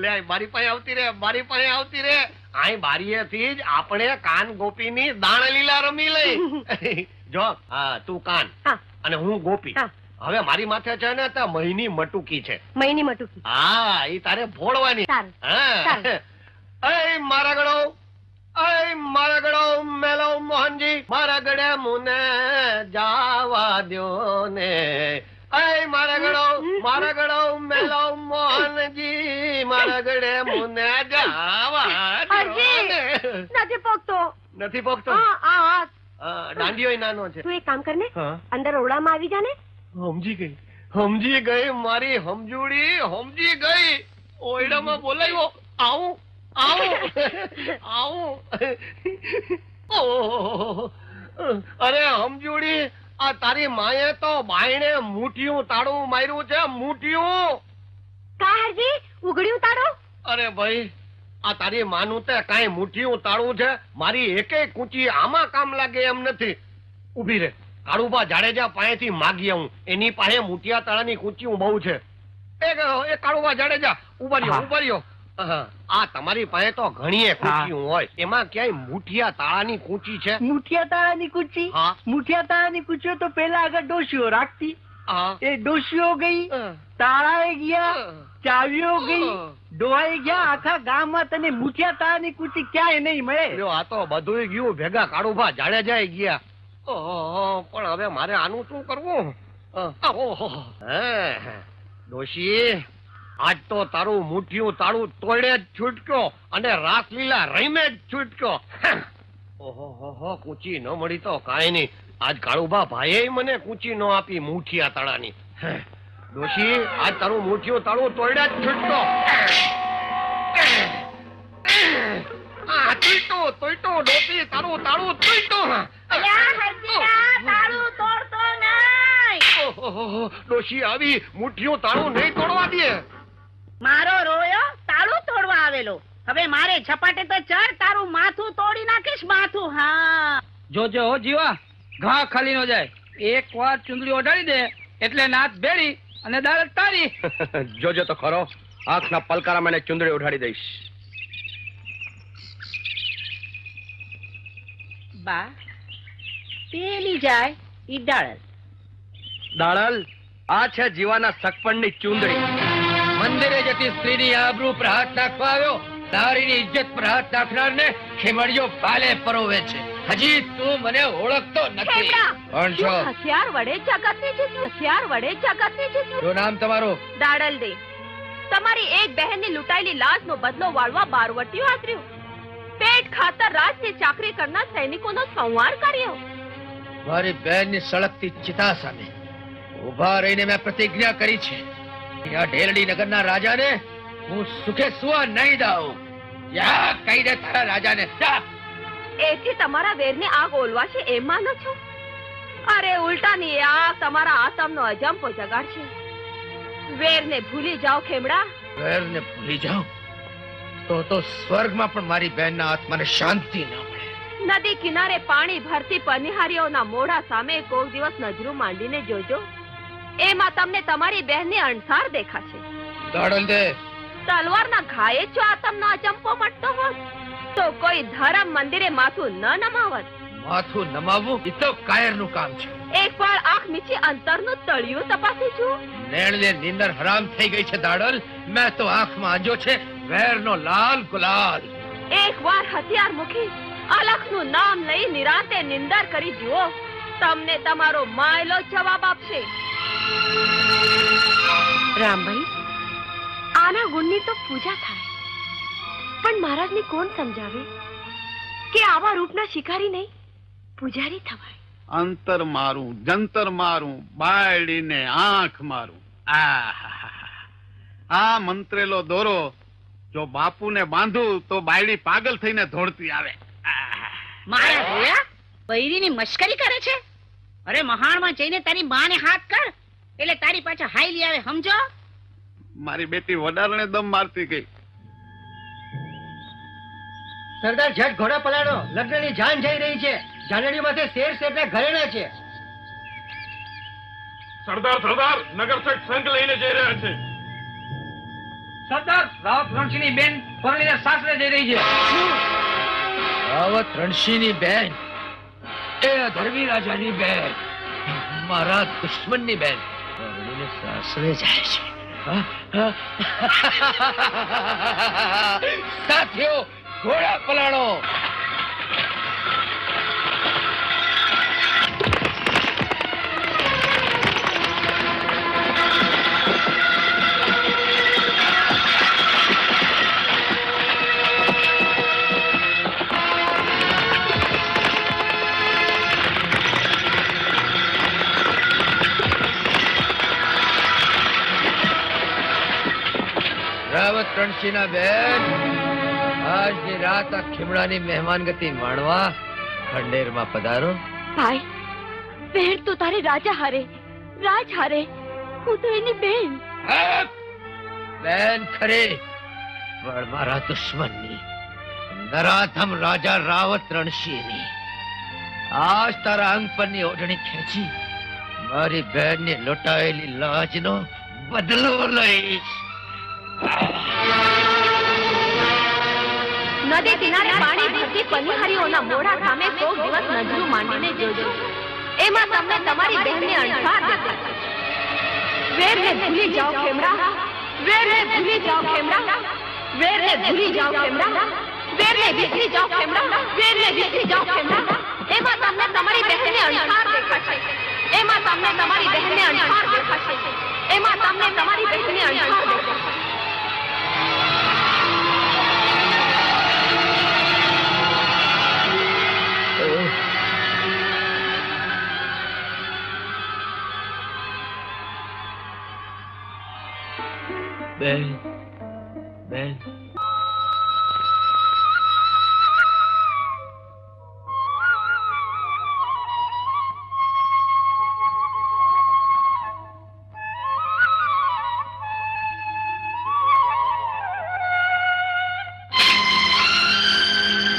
લે મારી પાસે આવતી રે, મારી પાસે આવતી રે. અહીં બારીએથી જ આપણે કાન ગોપી ની દાણ લીલા રમી લઈ. જો હા, તું કાન અને હું ગોપી. હવે મારી માથે છે ને તો મહીની મટુકી છે. મહીની મટુકી? હા, એ તારે ભોળવાની. હા, મારા ગળો, મારા ગળો મેલો મોહનજી, મારા ગળે મુને જાવા દ્યો ને. મારા ગળો મેલો મોહનજી, મારા ગળે મુને જાવા દ્યો ને. નથી પોકતો. નથી પોકતો? દાંડિયો નાનો છે. તું એક કામ કર ને, અંદર ઓરડામાં આવી જા ને. સમજી ગઈ મારી સમજુડી, સમજી ગઈ. ઓરડામાં બોલાવ્યો. આવું અરે સમજુડી, આ તારી માએ તો બાયણે મુઠિયું તાળું માર્યું છે. મુઠિયું કાહરજી ઉઘડ્યું તાળું? અરે ભાઈ, આ તારી માનું તે કાંઈ મુઠિયું તાળું છે? મારી એકેય કૂંચી આમાં કામ લાગે એમ નથી. ઉભી રે, કાળુબા જાડેજા પાસેથી માગી આવું. એની પાસે મુઠિયા તાળાની કૂંચીઓ બહુ છે. એ કાળુબા જાડેજા ઉભા રહ્યો. આ તમારી પાસે તો ઘણી કૂંચી હોય, એમાં ક્યાંય મુઠિયા તાળાની કૂંચી છે? મુઠિયા તાળાની કૂંચી? હા, મુઠિયા તાળાની કૂંચીઓ તો પેલા આગળ ડોશીઓ રાખતી. એ ડોશીઓ ગઈ, તાળાએ ગયા, ચાવીઓ ગઈ, ડોહાઈ ગયા. આખા ગામમાં તને મુઠિયા તાળાની કૂંચી ક્યાંય નહીં મળે. આ તો બધું ગયું ભેગા. કાળુભા જાડેજા ગયા. પણ હવે મારે આનું શું કરવું? ડોશી, આજ તો તારું મુઠિયું તાળું તોડે જ છૂટક્યો અને રાસલીલા રહીમે જ છૂટક્યો. ઓહો, કૂચી ન મળી તો કાંઈ નહીં. આજ કાળુભા ભાઈએ મને કૂચી ન આપી મુઠિયા તાળાની. ડોશી, આજ તારું મુઠિયું તાળું તોડે જ છૂટક્યો. તોડતો ડોશી, તારું તાળું તોડતો. ડોશી આવી મુઠિયું તાળું નહીં તોડવા દે. મારો રોયો તાળું તોડવા આવેલો. હવે મારે છપાટે તો ચડ, તારું માથું તોડી નાખીશ, માથું. હા, જોજો જીવા, ઘા ખાલી ન જાય. એક વાર ચુંદડી ઓઢાડી દે એટલે નાથ ભેડી અને દાળ તારી. જોજો તો ખરો, આંખના પલકારા મને ચુંદડી ઉઠાડી દઈશ. બા પેલી જાય ઈ ડાળલ. દાળલ, આ છે જીવાના સગપણની ચુંદડી. મંદિરે જતી સ્ત્રીની આબરૂ પર હાથ નાખવા આવ્યો. તારીની ઇજ્જત પર હાથ નાખનારને ખેમડિયો પાલે પરોવે છે. હજી તું મને ઓળખતો નથી. કોણ છો? હથિયાર વડે જગતને જીત્યું. હથિયાર વડે જગતને જીત્યું. શું નામ તમારું? દાડલ દે. તમારી એક બહેનની લૂંટાયેલી લાશનો બદલો વાળવા બારવટીયું આદર્યું. પેટ ખાતર રાજની ચાકરી કરનાર સૈનિકોનો સંહાર કર્યો. મારી બહેનની સળગતી ચિતા સામે ઉભા રહીને મેં પ્રતિજ્ઞા કરી છે. આ ઢેલડી નગરના રાજાને હું સુખે સુવા નહીં દઉં. યા કહી દે તારા રાજાને. જા. એથી તમારા વેરની આગ ઓલવાશે એમ માનો છો? અરે ઉલટાની એ આગ તમારા આતમનો અજંપો જગાડશે. વેરને ભૂલી જાઓ ખેમડા. વેરને ભૂલી જાઉં તો સ્વર્ગમાં પણ મારી બહેનના આત્માને શાંતિ ન મળે. નદી કિનારે પાણી ભરતી પનિહારીઓના મોઢા સામે કોક દિવસ નજરું માંડીને જોજો. એમાં તમને તમારી બહેનની અણસાર દેખાશે. દાડલ દે. તલવારના ઘાયે જો આતમનો અજંપો મટતો હોત તો કોઈ ધર્મ મંદિરે માથું ન નમાવત. માથું નમાવવું એ તો કાયરનું કામ છે. એકવાર આંખ મીચી અંતરનું તળિયું તપાસી જુઓ. નેણને નીંદર હરામ થઈ ગઈ છે દાડલ. મેં તો આંખમાં આંજો છે વેરનો લાલ ગુલાલ. એકવાર હથિયાર મૂકી અલખનું નામ લઈ નિરાંતે નિંદર કરી જુઓ. તમને તમારો માયલો જવાબ આપશે. રામભાઈ, આના ગુણની તો પૂજા થાય, પણ મહારાજને કોણ સમજાવે કે આવા રૂપના શિકારી નહીં પૂજારી થવાય. અંતર મારું, જંતર મારું, બાયડીને આંખ મારું. આ મંત્રેલો દોરો જો બાપુને બાંધું તો બાયડી પાગલ થઈને ધોળતી આવે. મારા ભોળા બૈરીની મશ્કરી કરે છે. અરે મહાણમાં જઈને તારી માને હાથ કર એટલે તારી પાછળ હાઈલી આવે, સમજો? મારી બેટી વડારણે દમ મારતી ગઈ. સરદાર ઝટ ઘોડા પલાળો, લગ્નની જાન જઈ રહી છે. જાનડી માથે શેર શેઠના ઘરેણા છે. સરદાર નગર શેઠ સંઘ લઈને જઈ રહ્યા છે. સરદાર રાવત રણસિંહની બેન પરણીને સાસરે જઈ રહી છે. રાવત રણસિંહની બેન એ અધર્મી રાજાની બેન, મારા દુશ્મનની બેન પરણીને સાસરે જાય છે. સાથીઓ ઘોડા પલાળો. રાવત રણસિંહના બેન, આજની રાત આ ખીમડાની મહેમાનગતિ માણવા ખંડેરમાં પધારો. ભાઈ, બહેન તો તારે રાજા હારે, રાજ હારે, હું તો એની બેન. બેન ખરી, પણ મારા દુશ્મનની, નરાધમ રાજા રાવત રણસિંહની. આજ તારા અંગ પરની ઓઢણી ખેંચી મારી બહેનની લૂંટાયેલી લાજનો બદલો લઈશ. નદી કિનારે પાણી ભરતી પનિહારીઓના મોઢા સામે કોક દિવસ નજરું માંડીને જોજો. એમાં તમને તમારી બહેનની અણસાર દેખાશે. વેરને ભૂલી જાઓ ખેમડા, વેરને ભૂલી જાઓ ખેમડા, વેરને ભૂલી જાઓ ખેમડા, વેરને વિસરી જાઓ ખેમડા, વેરને વિસરી જાઓ ખેમડા. એમાં તમને તમારી બહેનની અણસાર દેખાશે. એમાં તમને તમારી બહેનની અણસાર દેખાશે. એમાં તમને તમારી બહેનની અણસાર દેખાશે. બેન, બેન,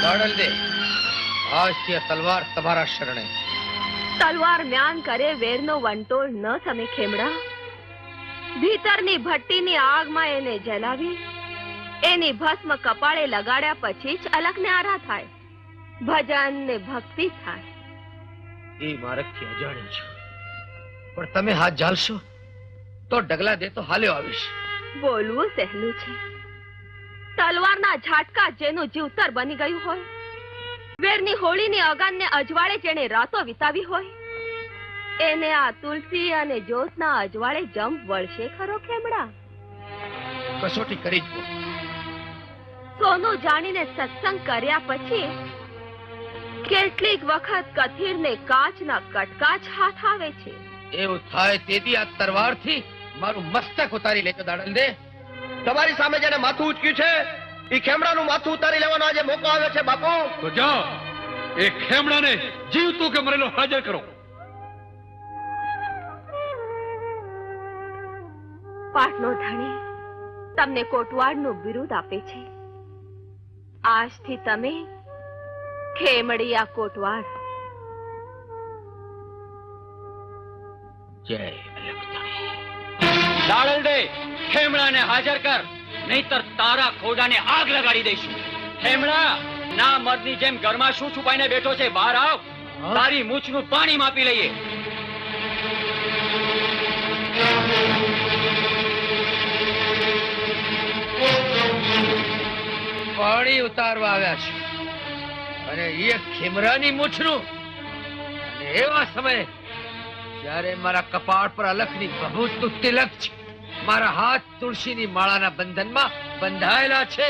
દાડલ દે. આજથી આ તલવાર તમારા શરણે. તલવાર મ્યાન કરે વેરનો વંટોળ ન સમે ખેમડા. ભીતરની ભઠ્ઠીની આગમાં એને જલાવી એની ભસ્મ કપાળે લગાડ્યા પછી જ અલખને આરા થાય, ભજન ને ભક્તિ થાય. એ માર્ગથી અજાણી છું, પણ તમે હાથ ઝાલશો તો ડગલા દે તો હાલ્યો આવીશ. બોલવું સહેલું છે. તલવારના ઝાટકા જેનું જીવતર બની ગયું હોય, વેરની હોળીની અગાનને અજવાળે જેણે રાતો વિતાવી હોય, એને આ તુલસી અને જ્યોતના અજવાળે જંપ વળશે ખરો ખેમડા? કસોટી કરી જ સોનું જાણીને સત્સંગ કર્યા પછી કેટલીક વખત કથીરને કાચના કટકા જ હાથ આવે છે. એવું થાય તેથી આ તરવારથી મારું મસ્તક ઉતારી લેજો દાડલ દે. તમારી સામે જેને માથું ઉચક્યું છે એ ખેમડાનું માથું ઉતારી લેવાનો આજે મોકો આવ્યો છે બાપુ. તો જાઓ એ ખેમડાને જીવતું કે મરેલો હાજર કરો. પાટનો ધણી તમને કોટવાડનું બિરુદ આપે છે. આજથી તમે ખેમડિયા કોટવાડ. જય દાડલ દે, ખેમડાને હાજર કર, નહીતર તારા ખોડાને આગ લગાડી દઈશું. ખેમડા, ના મર્દની જેમ ઘરમાં શું છુપાઈને બેઠો છે? બહાર આવ, તારી મૂછનું પાણી માપી લઈએ. પાણી ઉતારવા આવ્યા છે અને એ ખેમરાની મૂછનું. અને એવા સમયે જ્યારે મારા કપાળ પર અલખની ભભૂતનું તિલક છે, મારા હાથ તુલસીની માળાના બંધનમાં બંધાયેલા છે,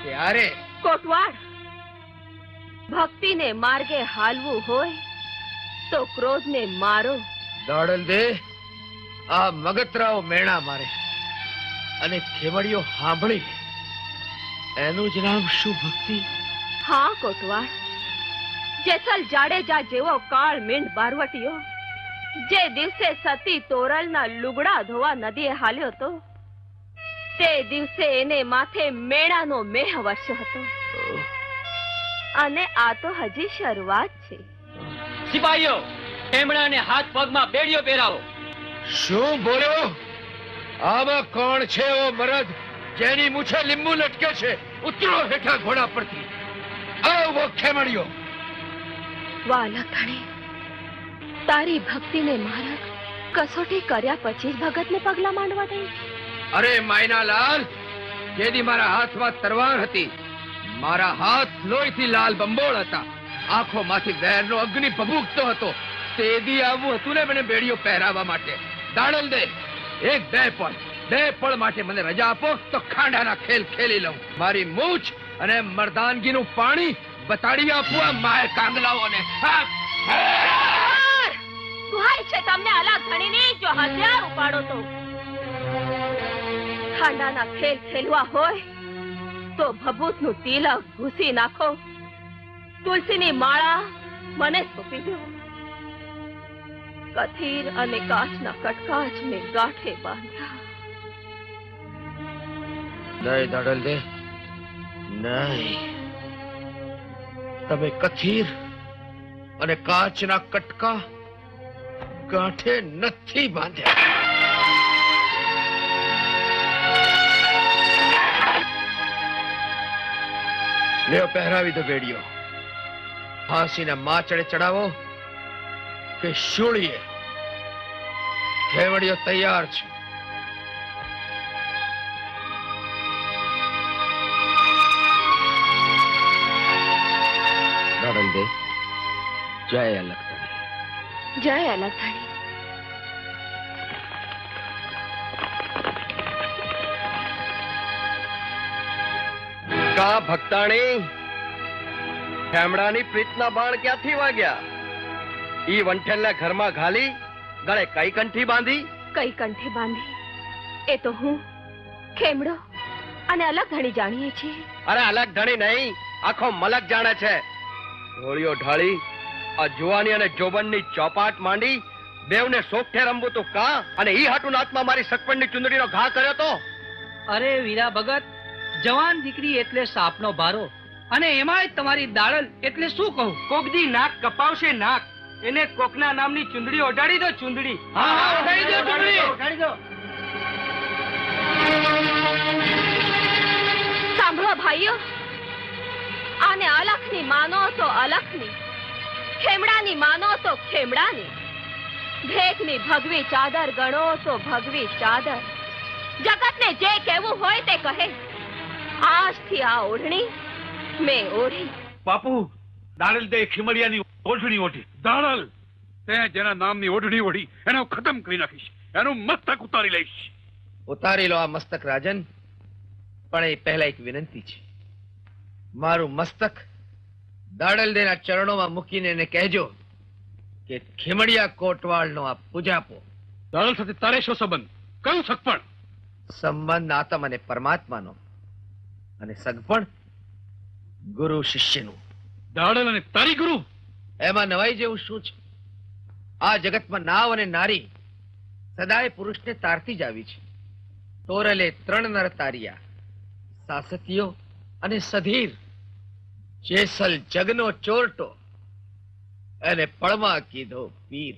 ત્યારે કોટવાડ, ભક્તિને માર્ગે હાલવું હોય તો ક્રોધને મારો. દાડલ દે, આ મગતરાઓ મેણા મારે અને ખેમડીઓ સાંભળી એનું જ નામ શું ભક્તિ? હા કોટવાડ, જેસલ જાડેજા જેવો કાળ મીંડ બારવટીયો જે દિવસે સતી તોરલના લુગડા ધોવા નદીએ હાલ્યો હતો, તે દિવસે એને માથે મેણાનો મેહ વર્ષો હતો. અને આ તો હજી શરૂઆત છે. સિપાહીઓ, ખેમડાને હાથ પગમાં બેડીઓ પહેરાવો. શું બોલ્યો? આમાં કોણ છે ઓ મરદ જેની મૂછે લીંબુ લટકે છે? ઉતરો હેઠા ઘોડા પરથી. આવો ખેમડીઓ. વાલા ધણી, તારી ભક્તિને મારા કસોટી કર્યા પછી જ ભગતને પગલા માંડવા દઈ. અરે માયનાલાલ, જેદી મારા હાથમાં તરવાર હતી, મારા હાથ લોહીથી લાલ બંબોળ હતા, આંખોમાંથી વેરનો અગ્નિ ભભૂકતો હતો, તેદી આવું હતું ને મને બેડીઓ પહેરાવવા માટે. દાડલ દે, એક બે પળ માટે મને રજા આપો તો ખાંડાના ખેલ ખેલી લઉં. મારી મૂછ અને મર્દાનગીનું પાણી બતાડી આપું આ માય કાંગલાઓને. સુહાય છે તમને અલગ ધણીની, જો હથિયાર ઉપાડો તો. ખાંડાના ખેલ ખેલવા હોય તો ભભૂતનું તિલક ભૂસી નાખો, તુલસીની માળા મને સોંપી દો. કથીર અને કાચના કટકા જ મેં ગાંઠે બાંધ્યા. નહીં દાડલ દે, નહીં. તમે કથીર અને કાચના કટકા ગાંઠે નથી બાંધ્યા. લ્યો પહેરાવી દો બેડીઓ. ફાંસીના માચડે ચડાવો કે શૂળીએ, ખેવડીઓ તૈયાર છે. દાડલ દે, જય અલગધણી. જય અલગધણી. કા ભક્તાણી, ખેમડાની પ્રીતના બાણ ક્યાંથી વાગ્યા? ઈ વંઠેલના ઘરમાં ઘાલી ગળે કઈ કંઠી બાંધી? કઈ કંઠી બાંધી એ તો હું, ખેમડો અને અલગધણી જાણીએ છીએ. અરે અલગધણી નહીં, આખો મલક જાણે છે. ઢોળીઓ ઢાળી આ જુવાની અને જોબનની ચોપાટ માંડી બેવને સોગઠે રમવું તું કા? અને ઈ હાટું નાથમાં મારી સગપણની ચુંદડીનો ઘા કર્યો તો? અરે વીરા ભગત, જવાન દીકરી એટલે સાપનો ભારો, અને એમાંય તમારી દાડલ એટલે શું કહું? કોકદી નાક કપાવશે નાક, એને કોકના નામની ચુંદડી ઓઢાડી દો. ચુંદડી ઓઢાડી દો, ચુંદડી. ઓઢાડી દો. સાંભળો ભાઈઓ, આને અલખની માનો તો અલખની, ખેમડાની માનો તો ખેમડાની, ભેખની ભગવી ચાદર ગણો તો ભગવી ચાદર. જગતને જે કહેવું હોય તે કહે. આજથી આ ઓઢણી મેં ઓઢી. બાપુ, દાડલ દે ખીમડિયાની ઓઢણી ઓઢી. દાડલ, તે જેના નામની ઓઢણી ઓઢી એને હું ખતમ કરી નાખીશ. એનું મસ્તક ઉતારી લઈશ. ઉતારી લો આ મસ્તક રાજન, પણ એ પહેલા એક વિનંતી છે. મારું મસ્તક દાડલદેના ચરણોમાં મૂકીને એને કહેજો કે ખીમડિયા કોટવાળનો આ પૂજાપો. દાડલ સાથે તારે શું સંબંધ? કયું સગપણ? સંબંધ આત્મ અને પરમાત્માનો, અને સગપણ ગુરુ શિષ્યનું. દાડલ અને તારી ગુરુ? એમાં નવાઈ જેવું શું છે? આ જગતમાં નાવ અને નારી સદાય પુરુષને તારતી જ આવી છે. તોરલે 3 નર તાર્યા, સાસતીયો અને સધીર. જેસલ જગનો ચોરટો, એને પળમાં કીધો પીર.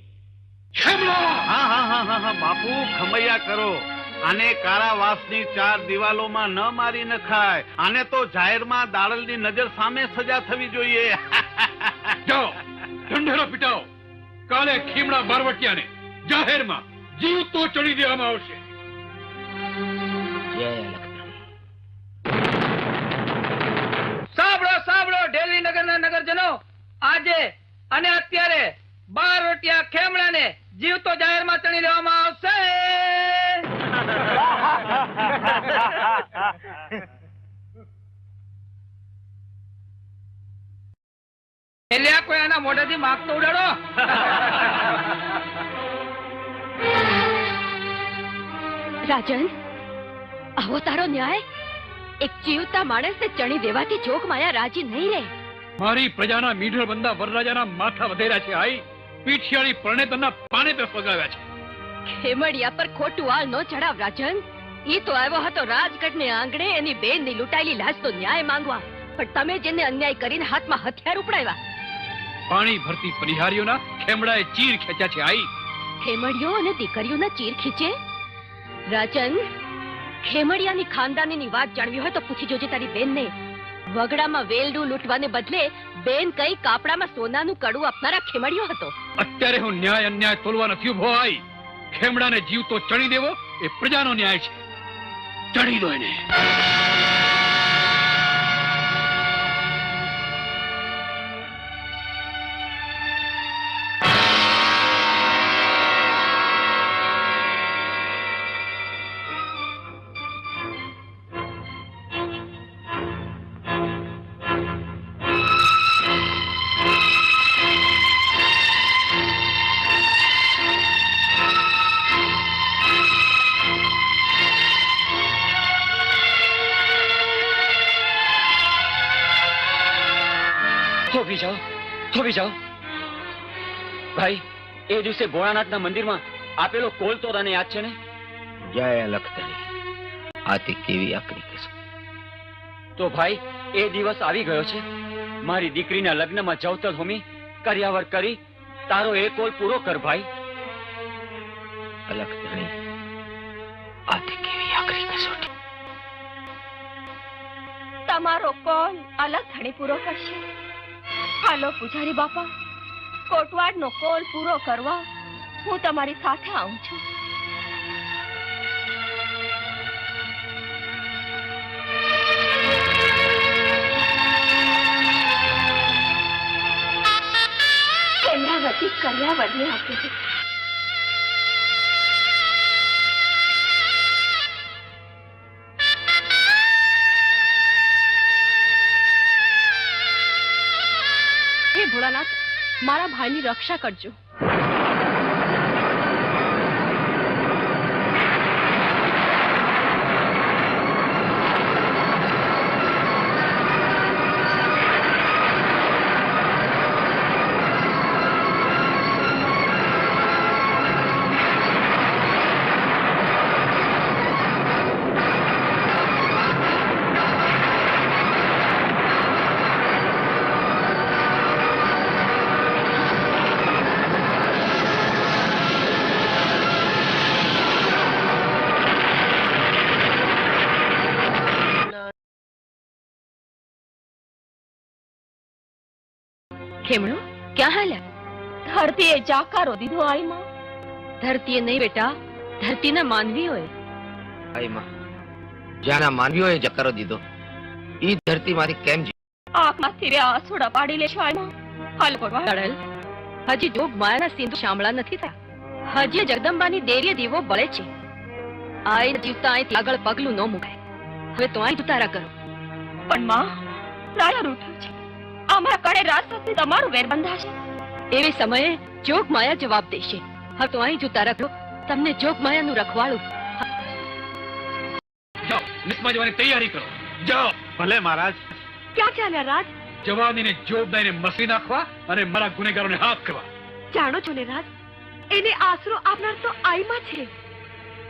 હા, બાપુ ખમૈયા કરો. આને કારાવાસની 4 દિવાલોમાં ન મારી નખાય. આને તો જાહેરમાં દાડલની નજર સામે સજા થવી જોઈએ. જાઓ, ઢંઢેરો પીટાવો. કાલે ખીમડા બારવટિયાને જાહેરમાં જીવતો ચડી દેવામાં આવશે. સાંભળો સાંભળો ઢેલી નગરના નગરજનો, આજે અને અત્યારે બારવટિયા ખેમડાને જીવતો જાહેરમાં ચણી લેવામાં આવશે. એટલે કોઈ એના મોઢેથી માગતો ઉડાડો. રાજન, આવો તારો ન્યાય? એક જીવતા માણસને ચણી દેવાથી જોગ માયા રાજી નહીં રહે. મારી પ્રજાના મીઢળ બંદા વરરાજાના માથા વધેર્યા છે. આઈ પીઠિયાળી પરણેતરના પાને પર ફગાવ્યા છે. ખેમડિયા પર ખોટું આળ ન ચડાવ રાજન. ઈ તો આવ્યો હતો રાજગઢને આંગણે એની બેનની લૂંટાયેલી લાશનો ન્યાય માંગવા, પણ તમે જેને અન્યાય કરીને હાથમાં હથિયાર ઉપડાવ્યા. પાણી ભરતી પનિહારીઓના ખેમડાએ ચીર ખેંચ્યા છે. આઈ ખેમડિયો અને દીકરીઓના ચીર ખીચે? રાજન, ખેમડિયાની ખાનદાનીની વાત જાણવી હોય તો પૂછી જોજે તારી બેનને. વગડામાં વેલડું લૂંટવાને બદલે બેન કઈ કાપડામાં સોનાનું કડું આપનારા ખેમડિયો હતો. અત્યારે હું ન્યાય અન્યાય તોલવા નથી ઉભો. આઈ ખેમડાને જીવતો ચણી દેવો એ પ્રજાનો ન્યાય છે. ચણી દો એને. થોભી જાઓ ભાઈ. એ દિવસે ભોળાનાથના મંદિરમાં આપેલો કોલ તો તને યાદ છે ને? જય લખતરી, આથી કેવી આકરી કસમ. તો ભાઈ એ દિવસ આવી ગયો છે. મારી દીકરીના લગ્નમાં જવતર હોમી કર્યાવર કરી તારો એ કોલ પૂરો કર ભાઈ. લખતરી, આથી કેવી આકરી કસોટી. તમારો કોલ અલગ ધણી પૂરો કરશે. હાલો પૂજારી બાપા, કોટવાડનો કોલ પૂરો કરવા હું તમારી સાથે આવું છું. કેન્દ્રાવતી કર્યાવરની આપી છે. ભોળાનાથ, મારા ભાઈની રક્ષા કરજો. ખેમણો ક્યાં હાલ્યા? ધરતીએ જાકારો દીધો આઈ માં. ધરતીએ નહીં બેટા, ધરતીના માનવીઓએ. આઈ માં, જ્યાંના માનવીઓએ જકારો દીધો ઈ ધરતીમાંથી કેમ આંખમાંથી રે આંસુડા પાડી લેશો આઈ માં. હાલ પડવા દડલ. હજી જોગ માયાના સિંધુ શામળા નથી થયા. હજી જગદંબાની દેરીએ દીવો બળે છે. આઈ જીવતા અહીંથી આગળ પગલું ન મુકાય. હવે તો અહીં ઉતારા કરો. પણ માં, રાજા રૂઠ્યો છે. અમારા કડે રાત સાથે તમારું વેર બંધાશે. એવે સમયે જોગ માયા જવાબ દેશે. હવે તો અહીં જ ઉતારા કરો. તમને જોગ માયાનું રખવાળું. જાઓ, નિસ્મા જવાની તૈયારી કરો. જાઓ. ભલે મહારાજ. ક્યાં ચાલ્યા રાજ? જવાનીને જોબદાઈને મસી નાખવા અને મારા ગુનેગારોને હાથ કરવા. જાણો છો ને રાજ, એને આશરો આપનાર તો આઈમાં છે.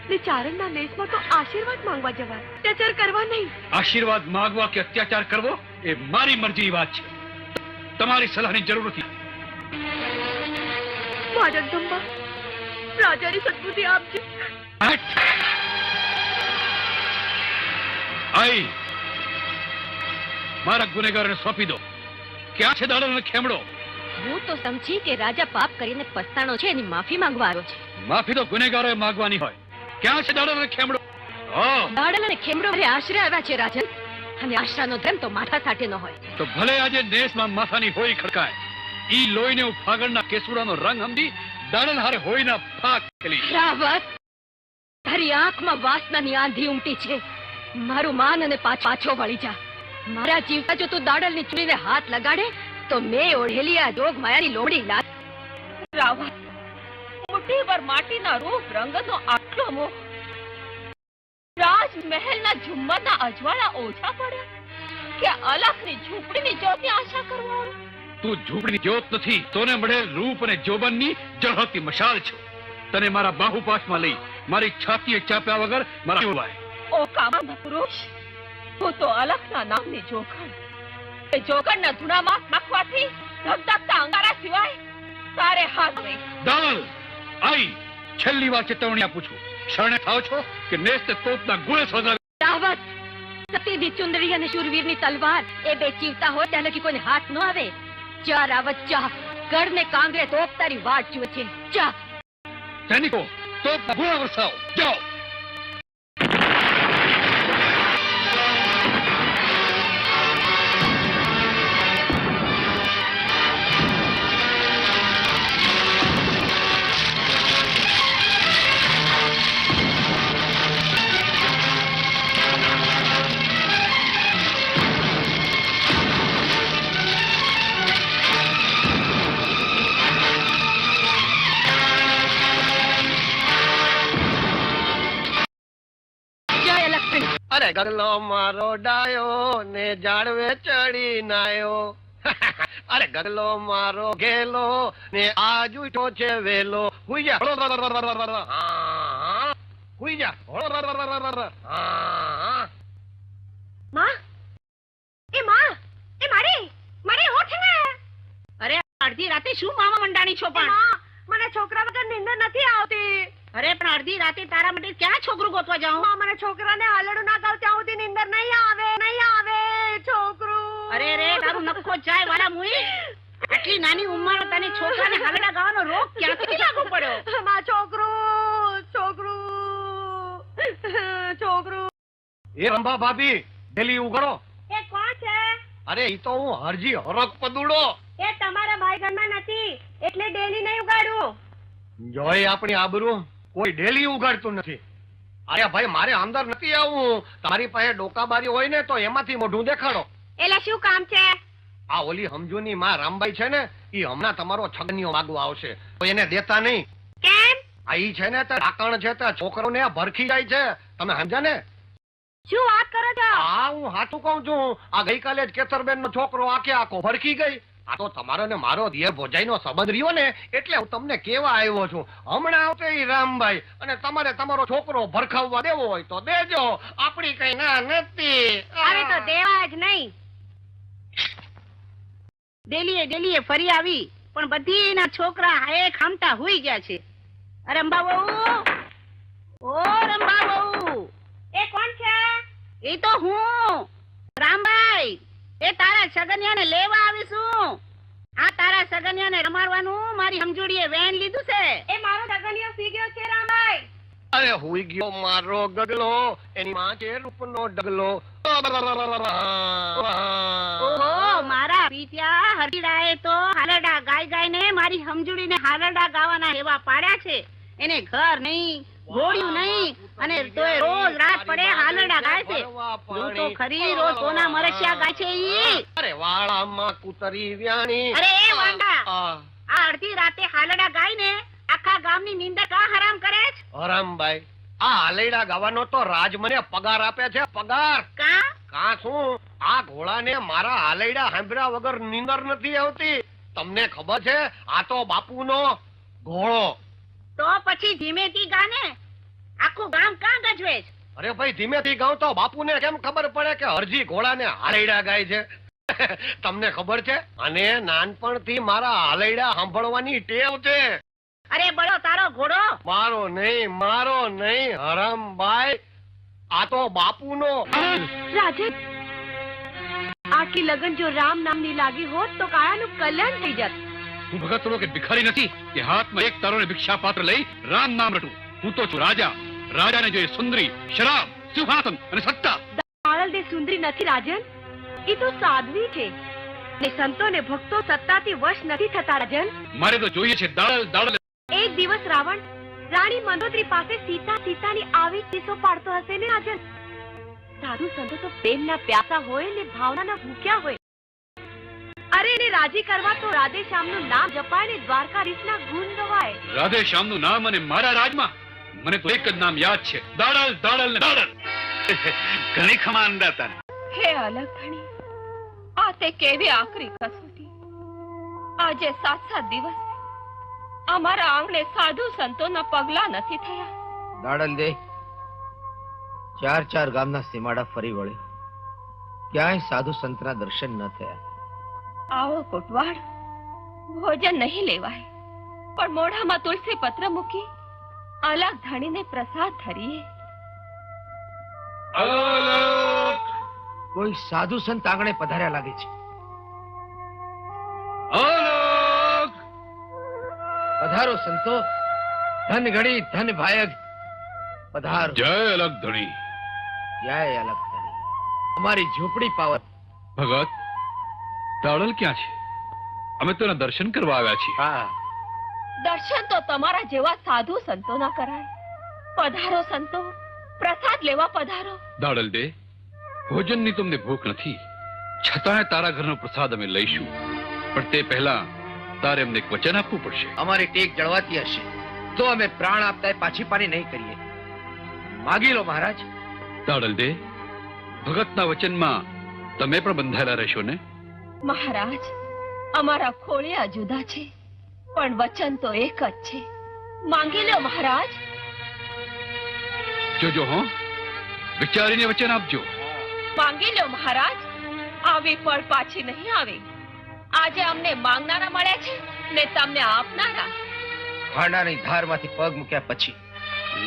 ને ચારણના લેસમાં તો આશીર્વાદ માંગવા જવા, અત્યાચાર કરવા નહીં. આશીર્વાદ માંગવા કે અત્યાચાર કરવો એ મારી મરજીની વાત છે. તમારી સલાહની જરૂર નથી. મા જગદંબા, રાજાની સદબુદ્ધિ આપજે. આઈ મારા ગુનેગારોને સોંપી દો. ક્યાં છે દાડો અને ખેમડો? હું તો સમજી કે રાજા પાપ કરીને પસ્તાણો છે, એની માફી માંગવા આવ્યો છે. માફી તો ગુનેગારોએ માંગવાની હોય. ક્યાં છે દાડો અને ખેમડો? દાડલ અને ખેમડો આશરે આવ્યા છે રાજન. અને આશરાનો ધર્મ તો માથા સાથે ન હોય. તો ભલે આજે દેશમાં માથાની હોળી ખડકાય. ઈ લોહીને હું ફાગણના કેસુડાનો રંગ સમજી દાડલ હારે હોળીના ફાક ખેલી. રાવત, તારી આંખમાં વાસનાની આંધી ઉમટી છે. મારું માન અને પાછો વળી જા. મારા જીવતા જો તું દાડલની ચૂડીને હાથ લગાડે તો મેં ઓઢેલી આ જોગ માયાની લોમડી લાગ. રાવત, મોટી પર માટીના રૂપ રંગનો આટલો મોહ. રાજમહેલના ઝુમ્મરના અજવાળા ઓછા પડ્યા કે અલખની ઝૂંપડીની જ્યોતની આશા કરવા? તું ઝૂંપડીની જ્યોત નથી, તોને મળેલ રૂપ અને જોબનની જળહળતી મશાલ છો. તને મારા બાહુપાશમાં લઈ મારી છાતીએ ચાપ્યા વગર મારા જીવાય. ઓ કામના પુરુષ, હું તો અલખના નામની જોખણ. એ જોખણના ધૂણામાં નાખવાથી ધગધગતા અંગારા સિવાય તારે હાથ નહીં. દાલ, આઈ છેલ્લી વાર ચેતવણી આપું છું. શરણે થાવ છો કે નેસ્તે તોપના ગુળે સજા. રાવત, સતીની ચુંદડી અને શૂરવીરની તલવાર એ બે ચીવતા હોય ત્યાં લગી કોઈને હાથ ન આવે. જા રાવત જા, ગઢને કાંગરે તોપ તારી વાટ જુએ છે. જા સૈનિકો, તોપના ગુળા વરસાવો. જાઓ. અરે ગરલો મારો ડાયો ને જાળવે ચડી નાયો. અરે ગરલો મારો ઘેલો ને આજ ઉઠો છે વેલો. હુઈ જા, હુઈ જા. માં, એ મારી હોઠ ને. અરે અડધી રાતે શું મામા મંડાણી છો? પણ મને છોકરા વગર નીંદર નથી આવતી. અરે પણ અડધી રાતે તારા માટે ક્યાં છોકરું ગોતવા જાઉં? મને છોકરાને હાલડું ના ગાવ ત્યાં સુધી નીંદર નહીં આવે છોકરું. અરે રે, તારું નખો જાય વાળા મુઈ. આટલી નાની ઉંમરમાં તને છોકરાને હાલડા ગાવાનો રોગ ક્યાંથી લાગુ પડ્યો? માં છોકરું. એ રંભા ભાભી, ડેલી ઉઘડો. એ કોણ છે? અરે ઈ તો હું હરજી હરક પદુડો. એ તમારા ભાઈ ઘરમાં નથી એટલે ડેલી નહીં ઉગાડું. જોઈ આપણી આબરૂ, કોઈ ડેલી ઉગાડતું નથી. અરે ભાઈ, મારે અંદર નથી આવવું. તારી પાસે ડોકાબારી હોય ને તો એમાંથી મોઢું દેખાડો. એટલે શું કામ છે? આ ઓલી સમજુની માં રામબાઈ છે ને, ઈ હમણાં તમારો છગનીઓ માગવા આવશે, તો એને દેતા નહીં. કેમ? આ ઈ છે ને તે ડાકણ છે, તે છોકરોને ભરખી જાય છે. તમે સમજ્યા ને? શું વાત કરો છો? હા, હું સાચું કહું છું. આ ગઈકાલે જ કેસરબેન નો છોકરો આખો ભરખી ગઈ. આ તો તમારો ને મારો દિયર ભોજાઈ નો સંબંધ રહ્યો ને, એટલે હું તમને કેવા આવ્યો છું. હમણાં આવશે ઈ રામભાઈ, અને તમારે તમારો છોકરો ભરખાવવા દેવો હોય તો દેજો. આપણી કઈ ના નથી. હવે તો દેવા જ નહીં. ડેલીએ ફરી આવી, પણ બધી એના છોકરા હાય ખામતા હુઈ ગયા છે. અરે રંભા બહુ, ઓ રંભા બહુ. એ કોણ છે? એ તો હું રામભાઈ. એ તારા છગનિયાને લેવા આવીશું. આ તારા સગનિયાને રમાડવાનું મારી સમજોડીએ વેન લીધું છે. એ મારો સગનિયો સી ગયો છે રામભાઈ. અરે હુઈ ગયો મારો ગગલો, એની માં છે રૂપનો ડગલો. ઓહો મારા પીત્યા હરડીડાએ તો હાલરડા ગાય ગાયને મારી સમજોડીને હાલરડા ગાવાના એવા પાડ્યા છે. એને ઘર નહીં, ઘોડિયું નહીં, અને તોય રોજ રાત પડે હાલરડા ગાય છે. તું તો ખરી રોજ સોના મરસિયા ગાય છે ઈ. અરે વાળામાં કૂતરી વ્યાણી. અરે એ વાંડા, આ અડધી રાતે હાલરડા ગાય ને આખા ગામની નિંદા કા હરામ કરે છે? હરામભાઈ, આ હાલૈડા ગાવાનો તો રાજ મને પગાર આપે છે, પગાર. કા શું આ ઘોડાને મારા હાલૈડા સાંભળ્યા વગર નીંદર નથી આવતી. તમને ખબર છે આ તો બાપુનો ઘોડો. તો પછી ધીમેથી ગાને, આખું ગામ કાં ગજવે છે? અરે ભાઈ ધીમેથી ગાઉં તો બાપુને કેમ ખબર પડે કે હરજી ઘોડાને હાલૈડા ગાય છે? તમને ખબર છે અને નાનપણથી મારા હાલૈડા સાંભળવાની ટેવ છે. અરે બળો તારો ઘોડો. મારો નહીં હરામભાઈ, આ તો બાપુનો. રાજન, આટલી લગન જો રામ નામની લાગી હોત તો કાયાનું કલ્યાણ થઈ જાત. હું ભગતનો કે ભિખારી નથી કે હાથમાં એક તારોને ભિક્ષા પાત્ર લઈ રામ નામ રટું. હું તો છું રાજા. રાજાને જોઈએ સુંદરી, શરાબ, સિંહાસન અને સત્તા. દાડલ દે સુંદરી નથી રાજન, એ તો સાધ્વી છે. ને સંતો ને ભક્તો સત્તાથી વશ નથી થતા રાજન. મારે તો જોઈએ છે દાડલ. એક દિવસ રાવણ રાણી મંદોદરી પાસે સીતાની આવી ચીસો પાડતો હશે ને રાજન. સાધુ સંતો તો પ્રેમના પ્યાસા હોય ને ભાવનાના ભૂખ્યા હોય. અરે એને રાજી કરવા તો રાધે શ્યામનું નામ જપાય ને દ્વારકાધીશના ગુણ ગવાય. રાધે શ્યામનું નામ અને મારા રાજમાં મને તો એક જ નામ યાદ છે, દાડલ ને દાડલ. ઘણી ખમા અંદાતા. હે અલગ ધણી, આ તે કેવી આકરી કસોટી. આજે 7 દિવસ અમારા આંગણે સાધુ સંતોના પગલા નથી થયા. દાડલ દે 4 ગામના સીમાડા ફરી વળી, ક્યાંય સાધુ સંતના દર્શન ન થયા. આવો કોટવાડ, ભોજન નહીં લેવાય, પણ મોઢામાં તુલસી પત્ર મૂકી અલગ ધણીને પ્રસાદ ધરીએ. કોઈ સાધુ સંત આંગણે પધાર્યા લાગે છે. પધારો સંતો, ધન ઘડી ધન ભાયગ પધારો. જય અલગ ધણી. જય અલગ ધણી. અમારી ઝૂંપડી પાવર. ભગત, દાડલ ક્યાં છે? અમે તો એના દર્શન કરવા આવ્યા છીએ. હા, દર્શન તો તમારા જેવા સાધુ સંતો ના કરાય. પધારો સંતો, પ્રસાદ લેવા પધારો. દાડલ દે, ભોજનની તમને ભૂખ નથી, છતાંય તારા ઘરનો પ્રસાદ અમે લઈશું. પણ તે પહેલા તારે અમને એક વચન આપવું પડશે. અમારી ટેક જળવાતી હશે તો અમે પ્રાણ આપતા પાછી પાની નહીં કરીએ. માગી લો મહારાજ. દાડલ દે, ભગતના વચનમાં તમે પણ બંધાયેલા રહેશો ને? મહારાજ, અમારા ખોળિયા જુદા છે, પણ વચન તો એક જ છે. માંગી લો મહારાજ. જોજો હો, વિચારીને વચન આપજો. માંગી લો મહારાજ, આવી પળ પાછી નહીં આવે. આજે અમને માંગનારા મળ્યા છે ને તમને આપનારા. ખાંડાની ધારમાંથી પગ મૂક્યા પછી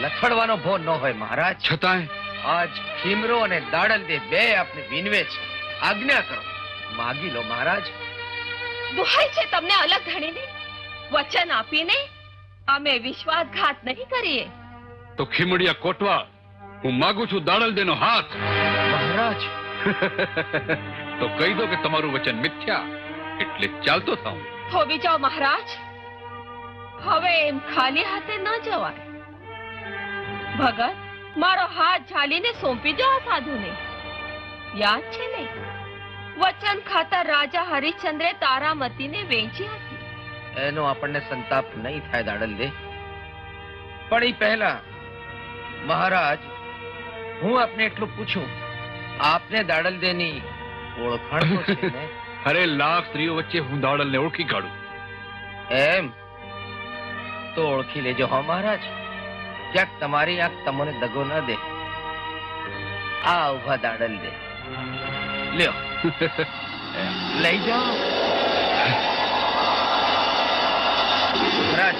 લથડવાનો ભો ન હોય મહારાજ. છતાંય આજ ખીમરો અને દાડલ દે બે આપને વિનવે છે. આજ્ઞા કરો, માગી લો મહારાજ. દુહાઈ છે તમને અલગ ધણીને, વચન આપીને અમે વિશ્વાસઘાત નહીં કરીએ. તો ખીમડિયા કોટવા, હું માંગુ છું દાડલ દેનો હાથ. મહારાજ તો કહી દો કે તમારું વચન મિથ્યા, એટલે ચાલતો થાઉં. થોભી જાઓ મહારાજ, હવે એમ ખાલી હાથે ન જવાય. ભગત, મારો હાથ ઝાલીને સોંપી દો આ સાધુને. યાદ છે ને, વચન ખાતર રાજા હરિશ્ચંદ્રે તારામતીને વેચી હતી. એનો આપણને સંતાપ નહીં થાય દાડલ દે, પણ એ પહેલા મહારાજ હું આપને એટલું પૂછું, આપને દાડલ દેની ઓળખાણ તો છે ને? અરે લાખ સ્ત્રીઓ વચ્ચે હું દાડલને ઓળખી કાઢું. એમ તો ઓળખી લેજો હો મહારાજ, ક્યાંક તમારી આંખ તમને દગો ન દે. આ ઉભા દાડલ દે, લ્યો લઈ જાઓ મહારાજ,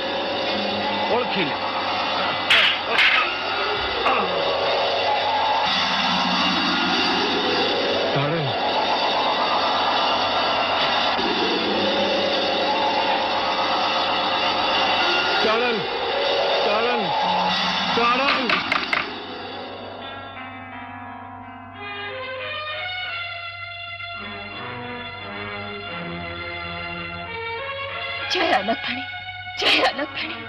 ઓળખી લે. અલથણી, જય અલથણી.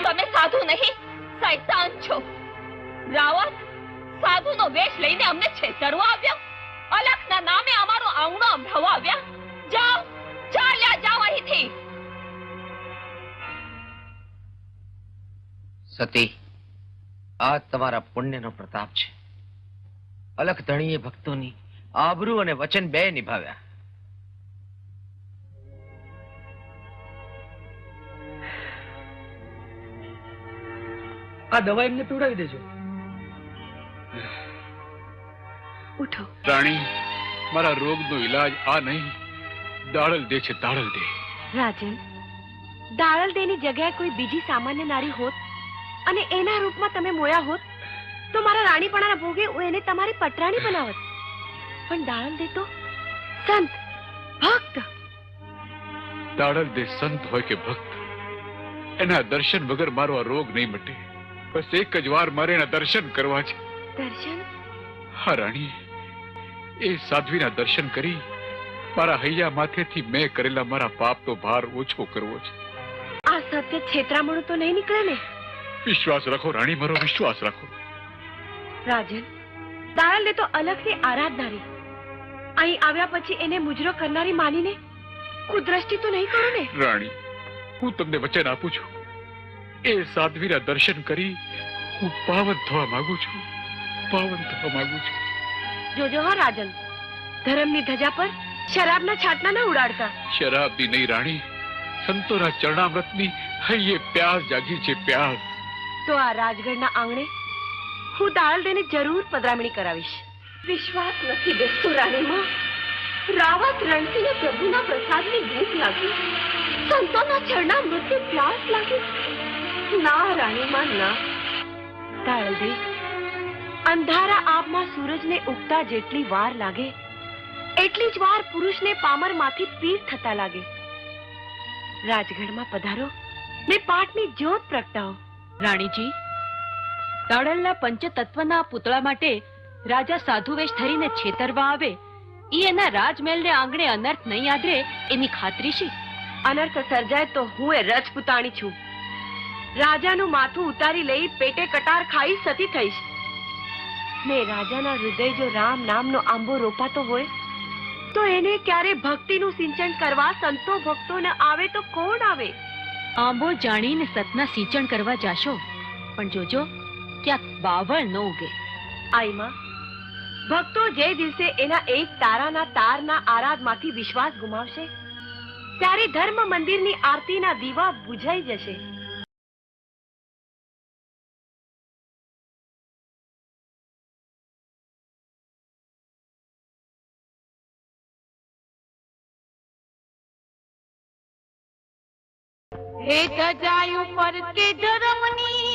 તમે સાધુ નહીં, શૈતાન છો. રાવત સાધુનો વેશ લઈને અમને છેતરવા આવ્યા. અલખના નામે અમારો આંગણો અંભળવા આવ્યા. જાઓ, ચાલ્યા જાઓ અહીંથી. સતી, આ તમારા પુણ્યનો પ્રતાપ છે. અલખ ધણીએ ભક્તોની આબરૂ અને વચન બે નિભાવ્યા. આ દવા એમને પીવડાવી દેજો. ઉઠો. રાણી, મારા રોગનો ઈલાજ આ નહીં, દાળલ દે છે, દાળલ દે. રાજન, દાળલ દેની જગ્યાએ કોઈ બીજી સામાન્ય નારી હોત અને એના રૂપમાં તમે મોયા હોત તો મારા રાણીપણાના ભોગે હું એને તમારી પટરાણી બનાવત. પણ દાળલ દે તો સંત, ભક્ત. દાળલ દે સંત હોય કે ભક્ત, એના દર્શન વગર મારો આ રોગ નહીં મટે. બસ એક જ વાર મારે એના દર્શન કરવા છે. દર્શન? હા રાણી, એ સાધ્વીના દર્શન કરી મારા હૈયા માથેથી મેં કરેલા મારા પાપનો ભાર ઓછો કરવો છે. આ સત્ય છેતરામણું તો નહીં નીકળે ને? વિશ્વાસ રાખો રાણી, મારો વિશ્વાસ રાખો. રાજન, દાળલ દે તો અલગથી આરાધનારી. અહીં આવ્યા પછી એને મુજરો કરનારી માનીને કુદ્રષ્ટિ તો નહીં કરું ને? રાણી, હું તમને વચન આપું છું, એ સાધ્વીના દર્શન કરી હું પાવન થવા માંગુ છું, પાવન થવા માંગુ છું. જોજો હા રાજન, ધર્મની ધજા પર શરાબના છાંટના ના ઉડાડતા. શરાબની નહીં રાણી, સંતોના ચરણામૃતની હૈયે પ્યાસ જાગી છે, પ્યાસ. તો આ રાજગઢના આંગણે હું દાળલ દેને જરૂર પધરામણી કરાવીશ. વિશ્વાસ નથી બેસતો રાણીમાં. રાવત રણસિંહને પ્રભુના પ્રસાદની ભૂખ લાગી, સંતોના ચરણામૃતની પ્યાસ લાગી. ના રાણીમાં ના. દાળલ દે, અંધારા આબમાં સૂરજને ઉગતા જેટલી વાર લાગે એટલી જ વાર પુરુષને પામરમાંથી પીર થતા લાગે. રાજગઢમાં પધારો ને પાઠની જ્યોત પ્રગટાવો. રાણીજી, દાડલના પંચતત્વના પૂતળા માટે રાજા સાધુ વેશ ધરીને છેતરવા આવે, ઈ એના રાજમહેલને આંગણે અનર્થ નહીં આદરે એની ખાતરી શી? અનર્થ સર્જાય તો હું એ રજપૂતાણી છું. રાજાનું માથું ઉતારી લઈ પેટે કટાર ખાઈ સતી થઈશ. ને રાજાના હૃદય જો રામ નામનો આંબો રોપાતો હોય તો એને ક્યારે ભક્તિનું સિંચન કરવા સંતો ભક્તોને આવે તો કોણ આવે? આંબો જાણીને સતના સિંચન કરવા જાશો, પણ જોજો ક્યાંક બાવળ ન ઉગે. આઈમાં ભક્તો જે દિવસે એના એક તારાના તારના આરાધમાંથી વિશ્વાસ ગુમાવશે ત્યારે ધર્મ મંદિરની આરતીના દીવા બુઝાઈ જશે. હે ધજાયું પર કે ધર્મની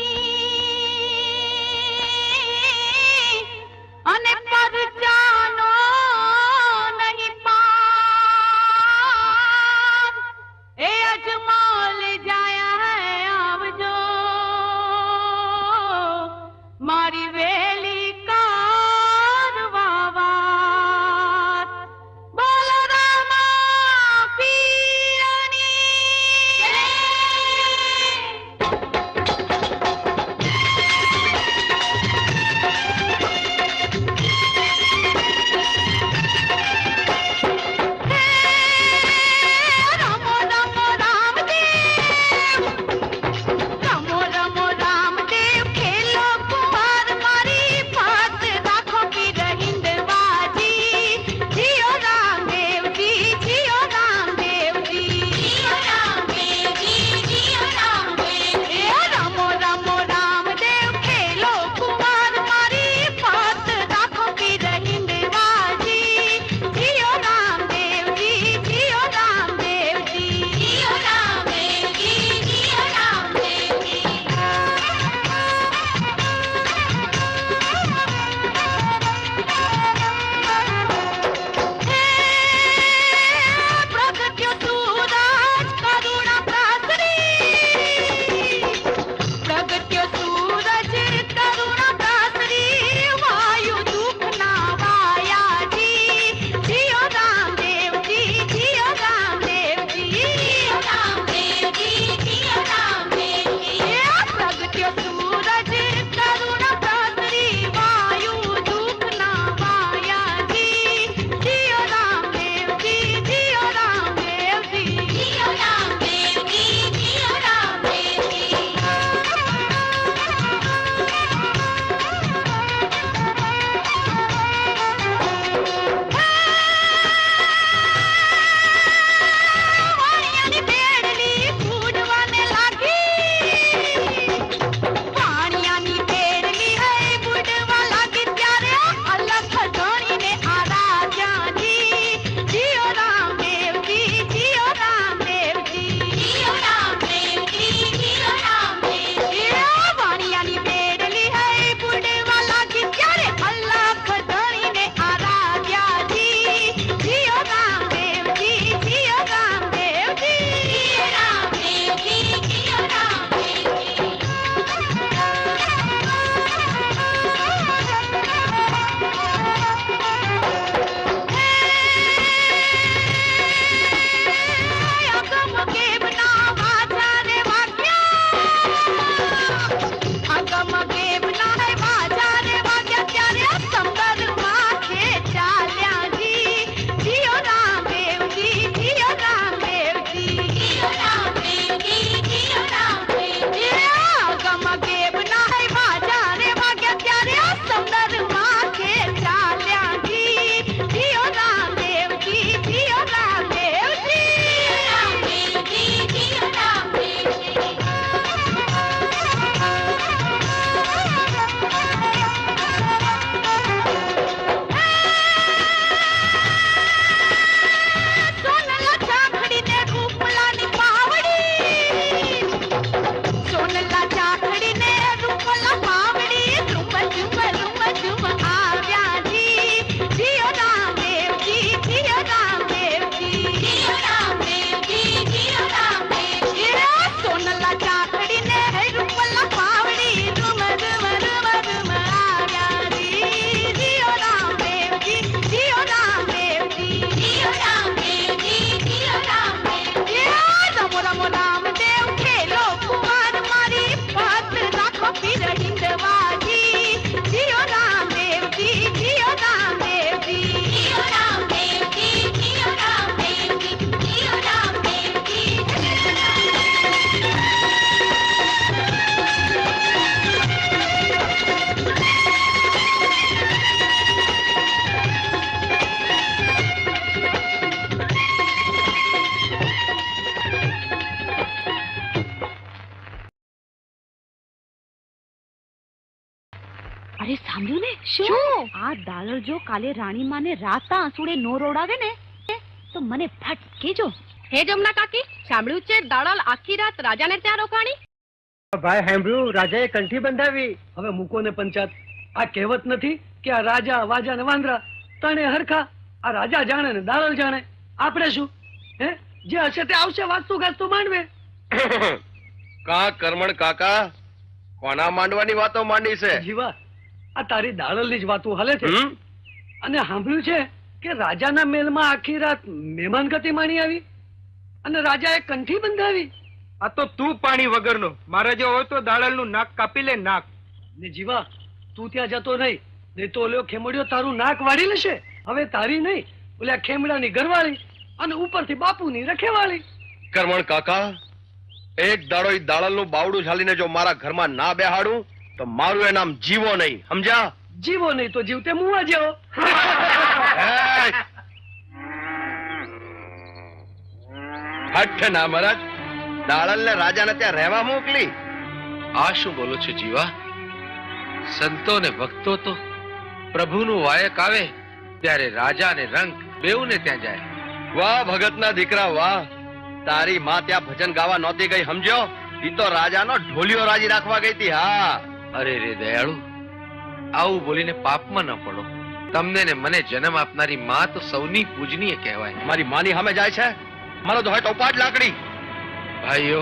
અને પરજાનો નહીં પાર, એ અજમલ જાયા હે આવજો મારી વેલી કારવા વાત. બોલો રામા પીરની જય. અરે સાંભળ્યું ને શું આ દાળલ જો કાલે રાણીમાને રાતા આંસુડે નો રોડાવે ને તો મને ફટ કેજો. હે જમના કાકી, સાંભળ્યું છે દાળલ આખી રાત રાજાને ત્યાં રોકાણી? ભાઈ સાંભળ્યું, રાજાએ કંઠી બંધાવી. હવે મૂકો ને પંચાત. આ કહેવત નથી કે આ રાજા વાજા ને વાંદરા તણે હરખા. આ રાજા જાણે ને દાળલ જાણે. આપણે શું હે? જે હશે તે આવશે, વાંચતું ગાજતું માંડવે. કા કરમણ કાકા, કોના માંડવાની વાતો માંડી છે? જીવા, આ તારી દાળલ ની જ વાતો હાલે છે. અને સાંભળ્યું છે કે રાજાના મહેલમાં આખી રાત મહેમાન ગતિ માણી આવી અને રાજાએ કંઠી બંધાવી. આ તો તું પાણી વગરનો. મારે જો હોય તો દાળલનું નાક કાપી લે, નાક. ને જીવા, તું ત્યાં જતો નહીં, નહીં તો ઓલો ખેમડિયો તારું નાક વાળી લેશે. હવે તારી નહીં, ઓલા ખેમડાની ઘરવાળી અને ઉપરથી બાપુની રખેવાળી. કરમણ કાકા, એક દાડો ઈ દાળલનું બાવડું ઝાલીને જો મારા ઘરમાં ના બેહાડું તો મારું એ નામ જીવો નહીં, સમજ્યા? જીવો નહીં તો જીવતે મુવા જેવો. હઠ ના મહારાજ, દાળલને રાજાને ત્યાં રહેવા મોકલી. આ શું બોલો છો જીવા? સંતો ને ભક્તો તો પ્રભુનું વાયક આવે ત્યારે રાજા ને રંક બેઉને ત્યાં જાય. વાહ ભગતના દીકરા વાહ! તારી માં ત્યાં ભજન ગાવા નહોતી ગઈ, સમજ્યો? ઈ તો રાજાનો ઢોલિયો રાજી રાખવા ગઈ હતી. હા, અરે રે દયાળુ, આવું બોલીને પાપમાં ન પડો. તમને ને મને જન્મ આપનારી માં તો સૌની પૂજનીય કહેવાય. મારી માની સામે જાય છે, મારો તો હોય તો ઉપાડ લાકડી. ભાઈઓ,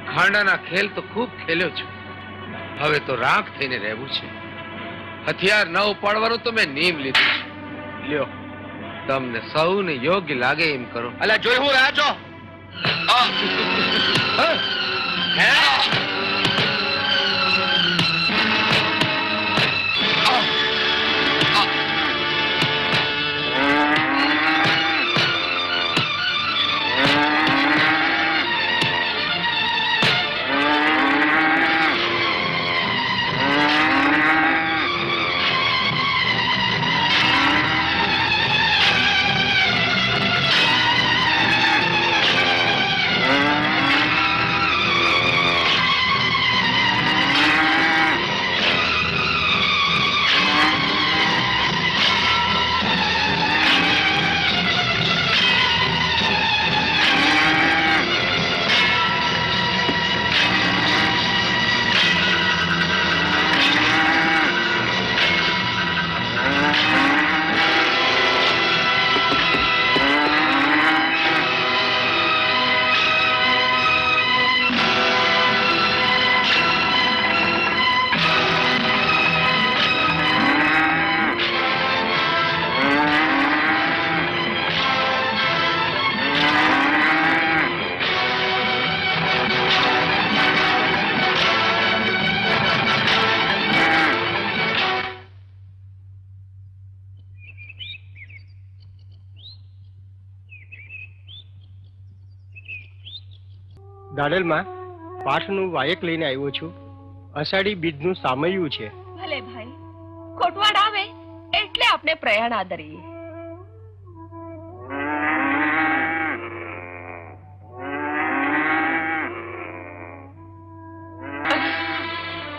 ખાંડાના ખેલ તો ખૂબ ખેલ્યો છું. હવે તો રાખ થઈને રહેવું છે. હથિયાર ન ઉપાડવાનું તો મેં નિયમ લીધું છે. લ્યો, તમને સૌને યોગ્ય લાગે એમ કરો. અલ્યા જોઈ હું રહ્યા છો? દાડલમાં પાઠનું વાયક લઈને આવ્યો છું. અષાઢી બીજનું સામયું છે. ભલે ભાઈ, કોટવાડ આવે એટલે આપણે પ્રયાણ આદરીએ.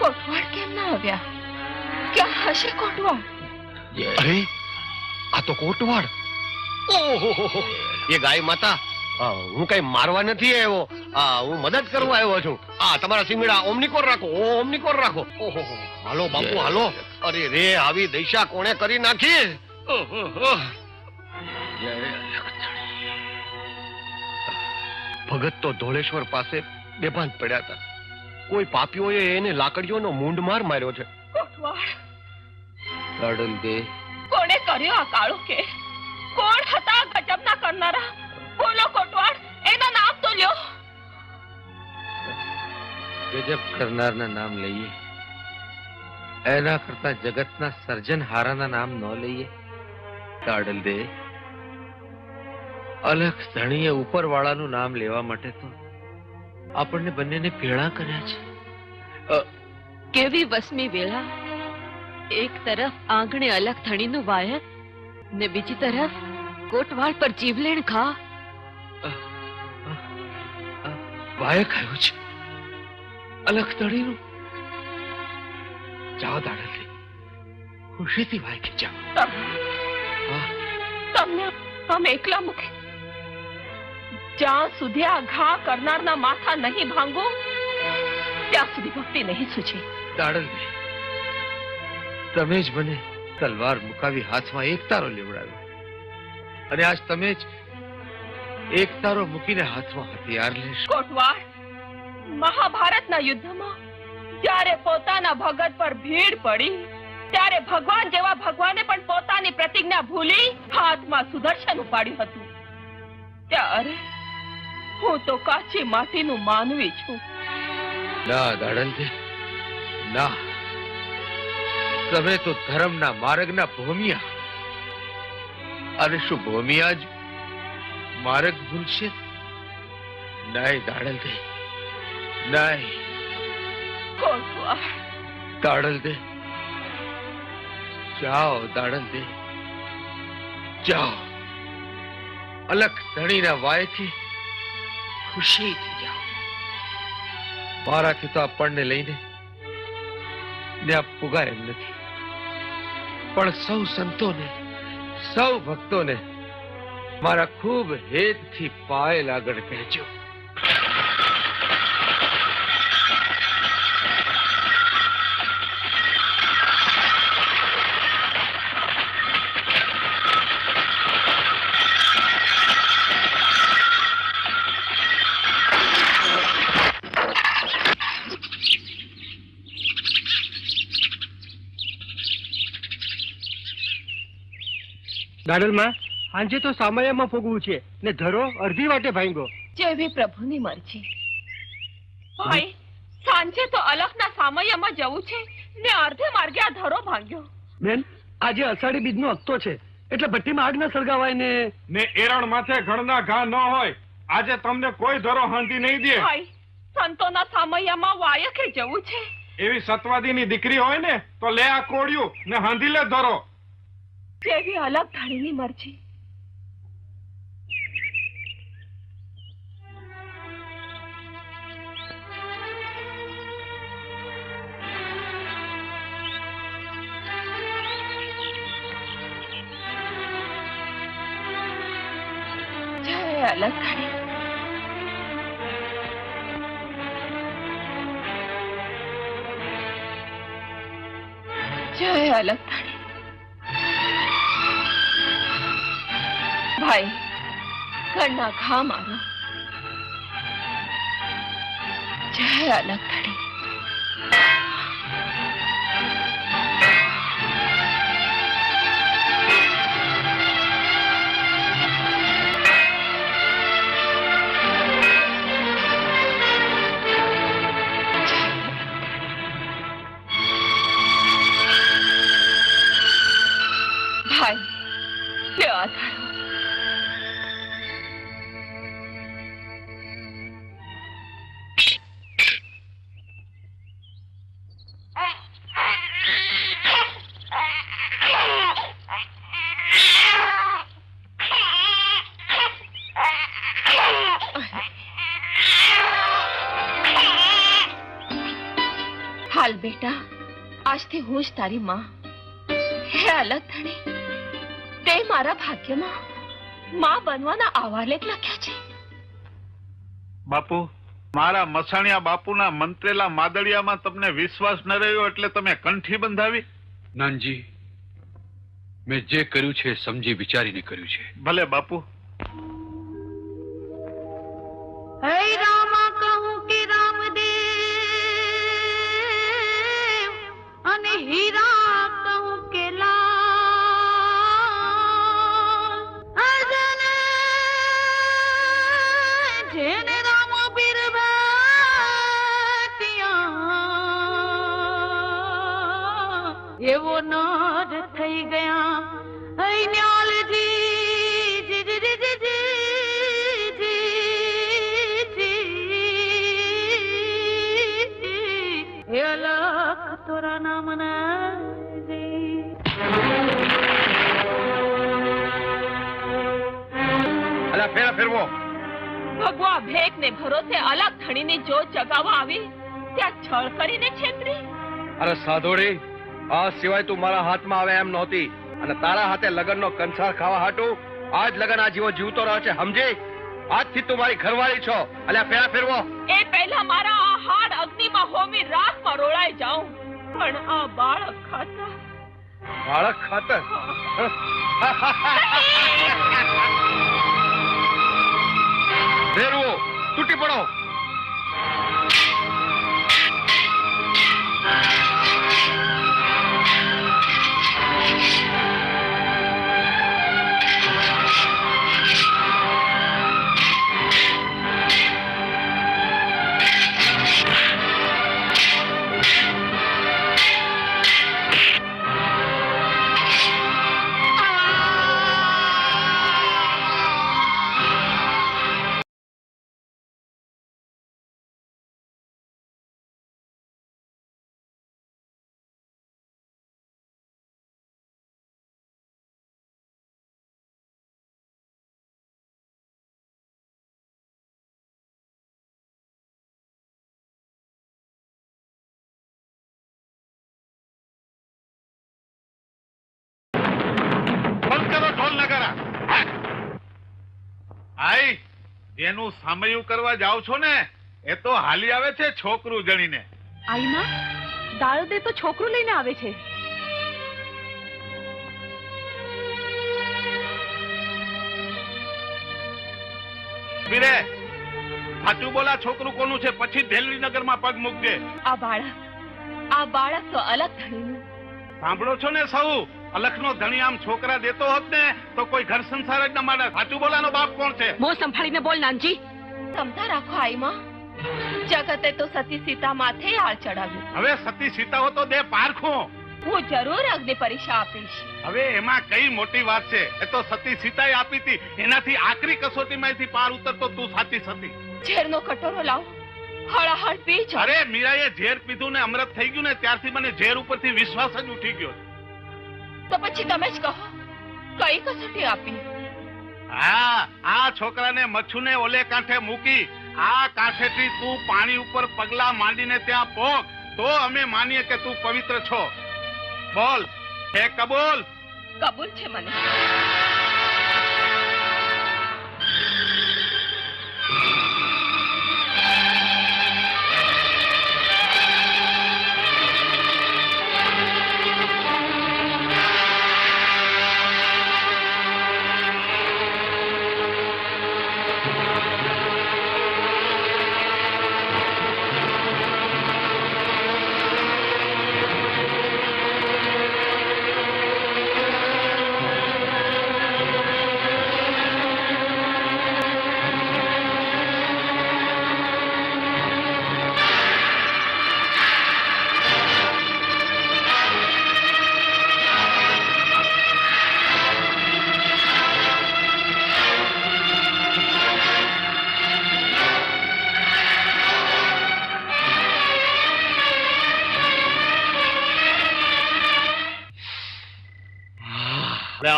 કોટવાડ કેમ ના આવ્યા? ક્યાં હશે કોટવાડ? અરે, આ તો કોટવાડ. ઓહો, એ ગાય માતા, હું કઈ મારવા નથી આવ્યો. હું મદદ કરવા આવ્યો છું. તમારા સિંગડા ઓમનીકોર રાખો, ઓમનીકોર રાખો. ઓહો, હાલો બાપુ હાલો. અરે રે, આવી દશા કોણે કરી નાખી? ભગત તો ધોળેશ્વર પાસે બેભાન પડ્યા હતા. કોઈ પાપીઓએ એને લાકડીઓનો મૂંઢ માર માર્યો છે. દાડલ દે, કોણે કર્યો આ કાળો કે? કોણ હતા ગજબના કરનારા? બોલો કોટવાડ, એના નામ તો લ્યો. ગજબ કરનારના નામ લઈએ એના કરતા જગતના સર્જનહારાના નામ ન લઈએ. દાડલ દે, અલખ ધણીએ ઉપરવાળાનું નામ લેવા માટે તો આપણને બંનેને ભેળા કર્યા છે. કેવી વસમી વેળા! એક તરફ આંગણે અલગ ધણીનું વાયક ને બીજી તરફ કોટવાડ પર જીવલેણ ખા. વાયક આવ્યું છે અલખ ધણીનું. જાઓ દાડલ દે, ખુશીથી વાંચી જાઓ. તમને આમ એકલા મૂકે જ્યાં સુધી આ ઘા કરનારના માથા નહીં ભાંગો ત્યાં સુધી ભક્તિ નહીં સૂચે. દાડલબેન, તમે જ મને તલવાર મુકાવી હાથમાં એક તારો લેવડાવ્યો અને આજ તમે જ એક તારો મૂકીને હાથમાં હથિયાર લેશો. કોટવાળ, મહાભારતના યુદ્ધમાં જ્યારે પોતાના ભગત પર ભીડ પડી ત્યારે ભગવાન જેવા ભગવાને પણ પોતાની પ્રતિજ્ઞા ભૂલી હાથમાં સુદર્શન ઉપાડ્યું હતું. ત્યારે હું તો કાચી માટીનું માનવી છું. ના દાડલબેન, ના, તમે તો ધર્મના માર્ગના ભોમિયા. અને શું ભોમિયા જ માર્ગ ભૂલશે? નહીં દાડલબેન, નહીં. દાડલબેન, જાઓ દાડલબેન, જાઓ. અલખ ધણીના વાયથી ખુશીથી જાઓ. મારાથી તો આ પણને લઈને ને આ પુગાય એમ નથી, પણ સૌ સંતોને, સૌ ભક્તોને મારા ખૂબ હેતથી પાયલ આગળ કહેજો. દાડલમાં સાંજે તો સામૈયામાં ફોગવું છે ને ધરો અડધી વાટે ભાંગ્યો. જેવી પ્રભુની મરજી. ભાઈ, સાંજે તો અલખના સામૈયામાં જવું છે ને અર્ધે માર્ગે આ ધરો ભાંગ્યો. બેન, આજે અષાઢી બીજનો હપ્તો છે એટલે ભઠ્ઠીમાં આગ ન સળગાવાય ને એરણ માથે ઘણના ઘા ન હોય. આજે તમને કોઈ ધરો હાંધી નહીં દે. ભાઈ, સંતોના સામૈયામાં વાયકે જવું છે. એવી સતવાદીની દીકરી હોય ને તો લે આ કોળિયું ને હાંધી લે ધરો. જેવી અલગ ધણીની મરજી. જય અલગ ધણી. જય અલગ ધણી. ભાઈ, ઘરના ઘા મારો. જય અલગ ધણી. ભાઈ, લે આ ધરો. હાલ બેટા, આજથી હું જ તારી માં. હે અલગ ધણી, તે મારા ભાગ્યમાં માં બનવાના આવા લેખ લખ્યા છે. બાપુ, મારા મસાણિયા બાપુના મંત્રેલા માદળિયામાં તમને વિશ્વાસ ન રહ્યો એટલે તમે કંઠી બંધાવી? નાનજી, મેં જે કર્યું છે સમજી વિચારીને કર્યું છે. ભલે બાપુ. હે રામા કહું કે રામદેવ અને હીરા કહું કે લાલ, અજન જેને રામ બિરબાતિયા એવો નાદ થઈ ગયા. હૈ ન્યાલજી જી જી જી જી જી અલખ તોરા નામ ના. અલા ફેરા ફેરવો. ભગવા ભેગ ને ભરોસે અલગ ધણીની જોત જગાવવા આવી ત્યાં છળ કરીને છેતરી. અરે સાધોડી, આ સિવાય તું મારા હાથમાં આવે એમ નહોતી, અને તારા હાથે લગનનો કંસાર ખાવા હાટું આજ લગન આ જીવો જીવતો રહ્યો છે, સમજી? આજથી તું મારી ઘરવાળી છો. અલ્યા પેલા ફેરવો. એ પહેલા મારા આ હાડ અગ્નિમાં હોમી રાખમાં રોળાઈ જાઉં, પણ આ બાળક ખાતર બાળક ખાતર ફેરવો, તૂટી પડો. આઈ જેનું સામયું કરવા જાવ છો ને એ તો હાલી આવે છે છોકરું જણીને. આઈમાં દાળ દે તો છોકરું લઈને આવે છે. વીરે સાચું બોલા, છોકરું કોનું છે? પછી દેલવીનગરમાં પગ મૂકજે. આ બાળક તો અલગ ધણીનું. સાંભળો છો ને સૌ? અલખનો ધણી આમ છોકરા દેતો હોત ને તો કોઈ ઘર સંસાર જ ન માને. સાચું બોલાનો બાપ કોણ છે? મોં સંભાળીને બોલ નાનજી. સમતા રાખો આઈમાં, જગતે તો સતી સીતા માથે આળ ચડાવ્યું. હવે સતી સીતા હો તો દે પારખું. હું જરૂર અગ્નિ પરીક્ષા આપીશ. હવે એમાં કઈ મોટી વાત છે? એ તો સતી સીતાએ આપી હતી. એનાથી આખરી કસોટીમાંથી પાર ઉતરતો તું સાચી સતી. ઝેરનો કટોરો લાવ, હળાહળ પી જા. અરે મીરાએ ઝેર પીધું ને અમૃત થઈ ગયું ને ત્યારથી મને ઝેર ઉપરથી વિશ્વાસ જ ઉઠી ગયો. તો પછી તમે જ કહો, કઈ કસોટી આપી? હા, આ છોકરાને મચ્છુને ઓલે કાંઠે મૂકી આ કાંઠેથી તું પાણી ઉપર પગલા માંડીને ત્યાં પોક તો અમે માનીએ કે તું પવિત્ર છો. બોલ, હે કબૂલ? કબૂલ છે મને.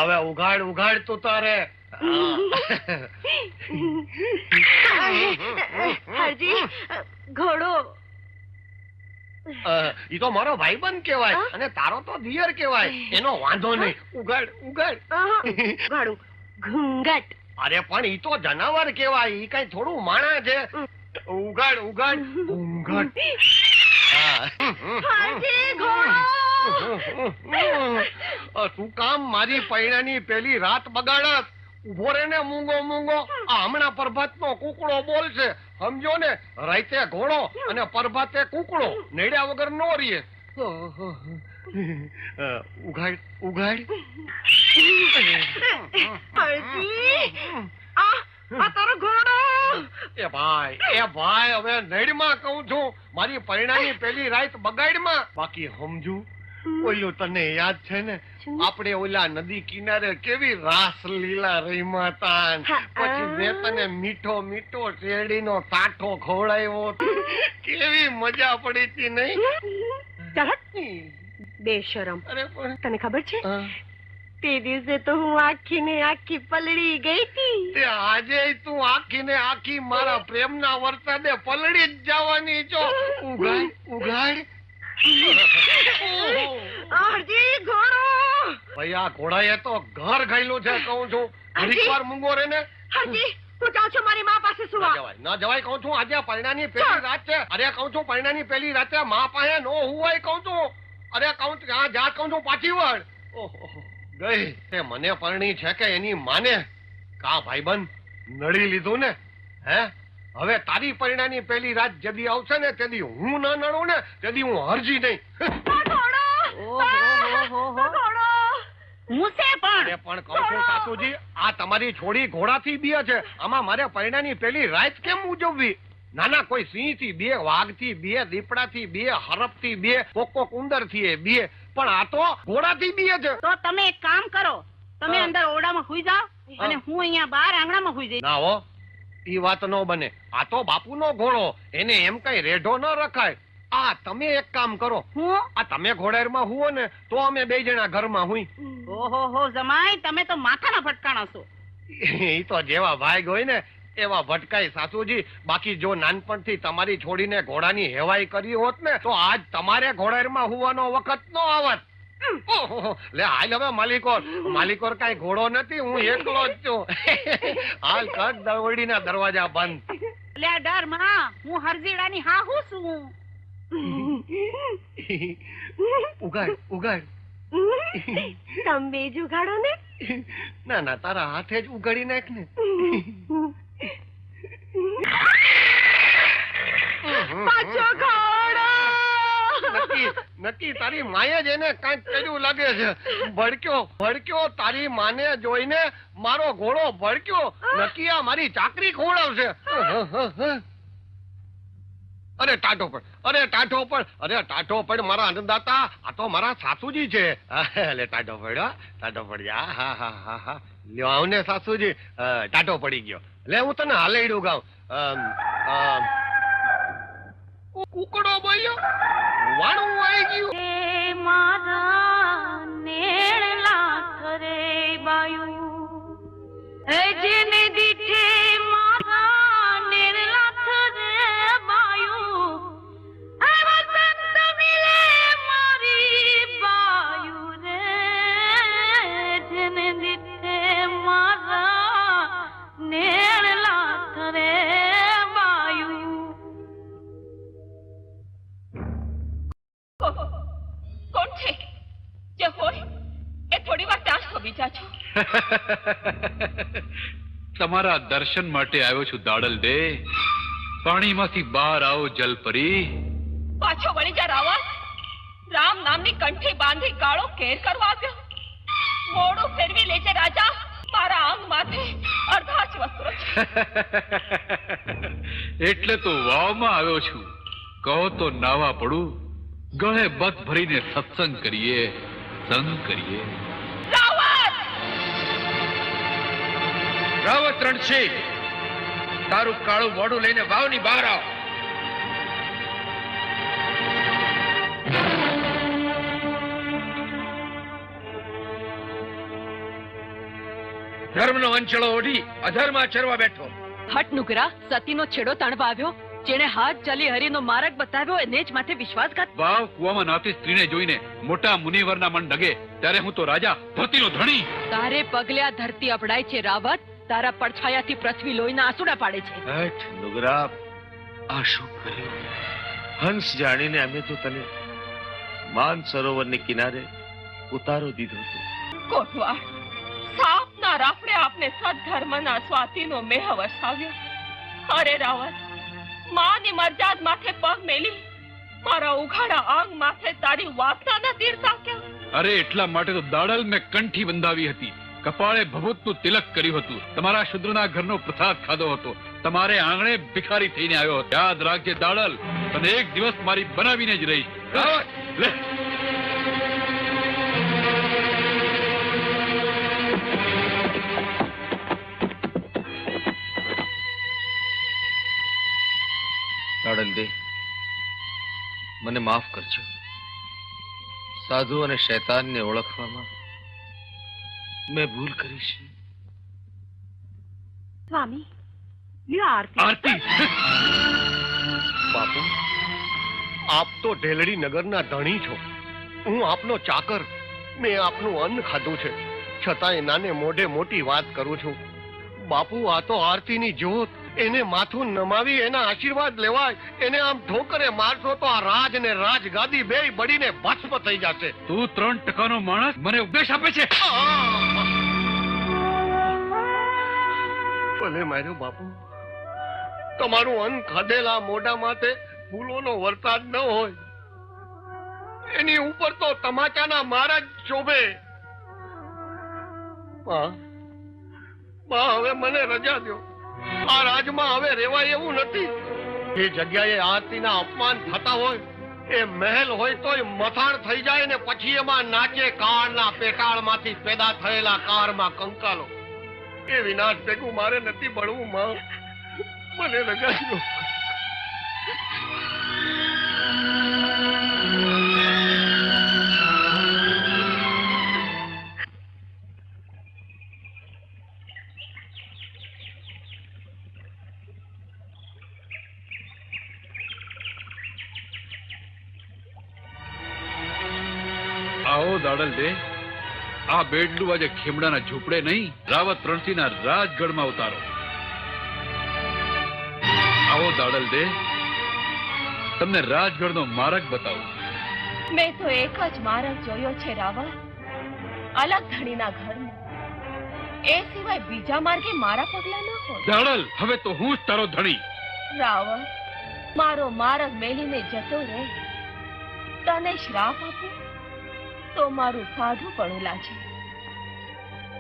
હવે ઉઘાડ ઉઘાડ તું તારે. હાજી ઘોડો ઈ તો મારો ભાઈબંધ કહેવાય અને તારો તો દિયર કહેવાય. એનો વાંધો નહીં. ઉઘાડ ઉઘાડ. ઘાડું ઘૂંઘટ. અરે પણ ઈ તો જનાવર કહેવાય, ઈ કઈ થોડું માણા છે. ઉઘાડ ઉઘાડ ઘૂંઘટ. હાજી ઘોડો. તું કામ મારી પૈણાની પેલી રાત બગાડત? ઉભો રે ને મૂંગો મૂંગો. આ હમણાં પ્રભાતનો કુકડો બોલશે, સમજો ને? રાતે ઘોડો અને પ્રભાતે કુકડો, નેડ્યા વગર નો રીએ. ઉઘાડ ઉઘાડ. આ તારો ઘોડો. એ ભાઈ હવે નડમાં કહું છું, મારી પૈણાની પેલી રાત બગાડમાં. બાકી સમજુ ઓલું તને યાદ છે ને, આપણે ઓલા નદી કિનારે કેવી રાસ લીલા રહીમાં હતા. પછી મેં તને મીઠો મીઠો શેરડીનો સાઠો ખવડાવ્યો, કેવી મજા પડી હતી નહીં? બેશરમ. તને ખબર છે તે દિવસે તો હું આખી ને આખી પલળી ગઈ હતી. આજે તું આખી ને આખી મારા પ્રેમના વરસાદે પલળી જ જવાની છો. ઉઘાડ ઉઘાડ. હરજી ઘોડો. ભાઈ આ ઘોડાએ તો ઘર ગાયલું છે કહું છું. ઘડીક વાર મૂંગો રે ને. હરજી તું જાઉં છું મારી મા પાસે સુવા. ન જવાય કહું છું. આજે પરણાની પહેલી રાત છે. અરે કહું છું પરણાની પહેલી રાતે મા પાસે નો હુવાય કહું છું. અરે કહું છું આ જા કહું છું પાછી વળ. ઓહો ગઈ તે મને પરણી છે કે એની માને કા ભાઈબંધ નડી લીધું ને. હે હવે તારી પરિણાની પહેલી રાત જદી આવશે ને તેથી હું ન નડું ને તેથી હું હરજી નહીં. હું છે પણ પણ કહું છું સાસુજી આ તમારી છોડી ઘોડાથી બીએ છે. આમાં મારે પરિણાની પહેલી રાત કેમ ઉજવવી? નાના કોઈ સિંહ થી બે, વાઘ થી બે, દીપડા થી બે, હરફ થી બે, કોકો ઉંદર થી બે, પણ આ તો ઘોડાથી બીએ છે. તો તમે એક કામ કરો, તમે અંદર ઓરડામાં હુઈ જાઓ અને હું અહીંયા બહાર આંગણામાં હુઈ જઈશ. ના હો ઈ વાત ન બને. આ તો બાપુનો ઘોડો, એને એમ કઈ રેઢો ન રખાય. આ તમે એક કામ કરો, આ તમે ઘોડામાં હુઓ ને તો અમે બે જણા ઘરમાં હુઈ. ઓહો હો જમાઈ તમે તો માથાના ફટકાણા છો. ઈ તો જેવા ભાગ હોય ને એવા ભટકાય સાસુજી. બાકી જો નાનપણથી તમારી છોડીને ઘોડાની હેવાઈ કરી હોત ને તો આજ તમારે ઘોડામાં હુવાનો વખત ન આવત. લે હાલ હવે માલિકોર કઈ ઘોડો નથી, હું એકલો જ છું. હાલ કર દરવાડીના દરવાજા બંધ. લે ડર માં હું હરજીડાની હા હું છું. ઉગાડ ઉગાડ. તમે જ ઉગાડો ને. ના ના તારા હાથે જ ઉગાડી નાખ ને. પાછો ઘોડો. નક્કી તારી માએ જ એને કાંઈક કર્યું લાગે છે. ભડક્યો તારી માને જોઈને મારો ઘોડો ભડક્યો. નક્કી આ મારી ચાકરી ખોવડાવશે. અરે ટાઢો પડ મારા અન્નદાતા. આ તો મારા સાસુજી છે. એટલે ટાઢો પડ જા. હા હા હા હા લ્યો આવ ને સાસુજી. ટાઢો પડી ગયો. લે હું તને હાલેડું ગાઉં. કુકડો બોલ્યો વાણું આવી ગયું. એ મારા નેણલા કરે બાયું એ જેને દીઠે મારા નેણલા કરે બાયું એ વસંત મિલે મારી બાયું રે જેને દીઠે મારા નેણલા કરે બાયું. કોણ છે જે હોય એ થોડી વાર ત્યાં ખબી જાજો. તમારા દર્શન માટે આવ્યો છું દાડલ દે. પાણીમાંથી બહાર આવો જલપરી. પાછો વળી જા રાવણ. રામ નામની કંઠી બાંધી કાળો કેર કરવા આવ્યો. મોડું ફેરવી લેજે રાજા. મારા અંગ માથે અડધા જ વસ્ત્રો છે. એટલે તો વાવમાં આવ્યો છું. કહો તો નાવા પડું. ગળે બત ભરીને સત્સંગ કરીએ, સંગ કરીએ. રાવત રણછીડ તારું કાળું મોઢું લઈને વાવની બહાર આવ. ધર્મનો અંચળો ઓઢી અધર્મમાં ચરવા બેઠો. હટ નુકરા, સતીનો છેડો તાણવા આવ્યો. જેણે હાથ ચાલી હરિનો માર્ગ બતાવ્યો એને જ માથે વિશ્વાસઘાત. વાવ કુવામાં નાતી સ્ત્રીને જોઈને મોટા મુનિવરના મન ડગે ત્યારે હું તો રાજા ધરતીનો ધણી. તારે પગલે આ ધરતી અપડાય છે રાવત. તારા પડછાયાથી પૃથ્વી લોહીના આંસુડા પાડે છે. હઠ નુગરા, આ શું કર્યું? હંસ જાણીને અમે તો તને માન સરોવરની કિનારે ઉતારો દીધો હતો. કોટવાળ સાપના રાફડે આપને સદધર્મના સ્વાતિનો મેહ વરસાવ્યો. અરે રાવણ, માની મર્યાદ માથે પગ મેલી મારા ઉઘાડા અંગ માથે તારી વાસનાના તીર તાક્યા. અરે એટલા માટે તો દાડલ મેં કંઠી બંધાવી હતી. કપાળે ભભૂતનું તિલક કર્યું હતું. તમારા શુદ્રના ઘરનો પ્રસાદ ખાધો હતો. તમારે આંગણે ભિખારી થઈને આવ્યો હતો. યાદ રાખજે દાડલ, અને એક દિવસ મારી બનાવીને જ રહીશ. લે દાડલ દે, મને માફ કરજો. સાધુ અને શૈતાનને ઓળખવામાં મેં ભૂલ કરી છે. સ્વામી લ્યો આરતી. બાપુ, આપ તો ઢેલડી નગરના ધણી છો, હું આપનો ચાકર. મેં આપનું અન્ન ખાધું છે, છતાંય નાને મોઢે મોટી વાત કરું છું. બાપુ, આ તો આરતીની જ્યોત, એને માથું નમાવી એના આશીર્વાદ લેવાય. એને આમ ઠોકરે મારશો તો આ રાજ ને રાજગાદી બેય બળીને ભસ્મ થઈ જશે. તું 3% માણસ મને ઉપદેશ આપે છે. ભલે માર્યો બાપુ, તમારું અન્ન ખાધેલા મોઢા માથે ફૂલોનો વરસાદ ન હોય, એની ઉપર તો તમાચાના મારા જ શોભે. હવે મને રજા દો. આ રાજમાં હવે રેવાય એવું નથી. જે જગ્યાએ આરતીના અપમાન થતા હોય એ મહેલ હોય તોય મથાણ થઈ જાય ને પછી એમાં નાચે કાળના પેટાળમાંથી પેદા થયેલા કારમાં કંકાલો. એ વિનાશ ભેગું મારે નથી ભળવું. માં, મને રજા દો. આવો દાડલ દે, આ બેડલું આજે ખેમડાના ઝૂંપડે નહીં, રાવત રણસીના રાજગઢમાં ઉતારો. આવો દાડલ દે, તમને રાજગઢનો માર્ગ બતાવું. મેં તો એક જ માર્ગ જોયો છે રાવણ, અલગ ધણીના ઘરનો. એ સિવાય બીજા માર્ગે મારા પગલા ન હોય. દાડલ, હવે તો હું જ તારો ધણી. રાવણ, મારો માર્ગ મેલીને જતો રહે. તને શ્રાપ આપું તો મારું સાધું પણ લાજે.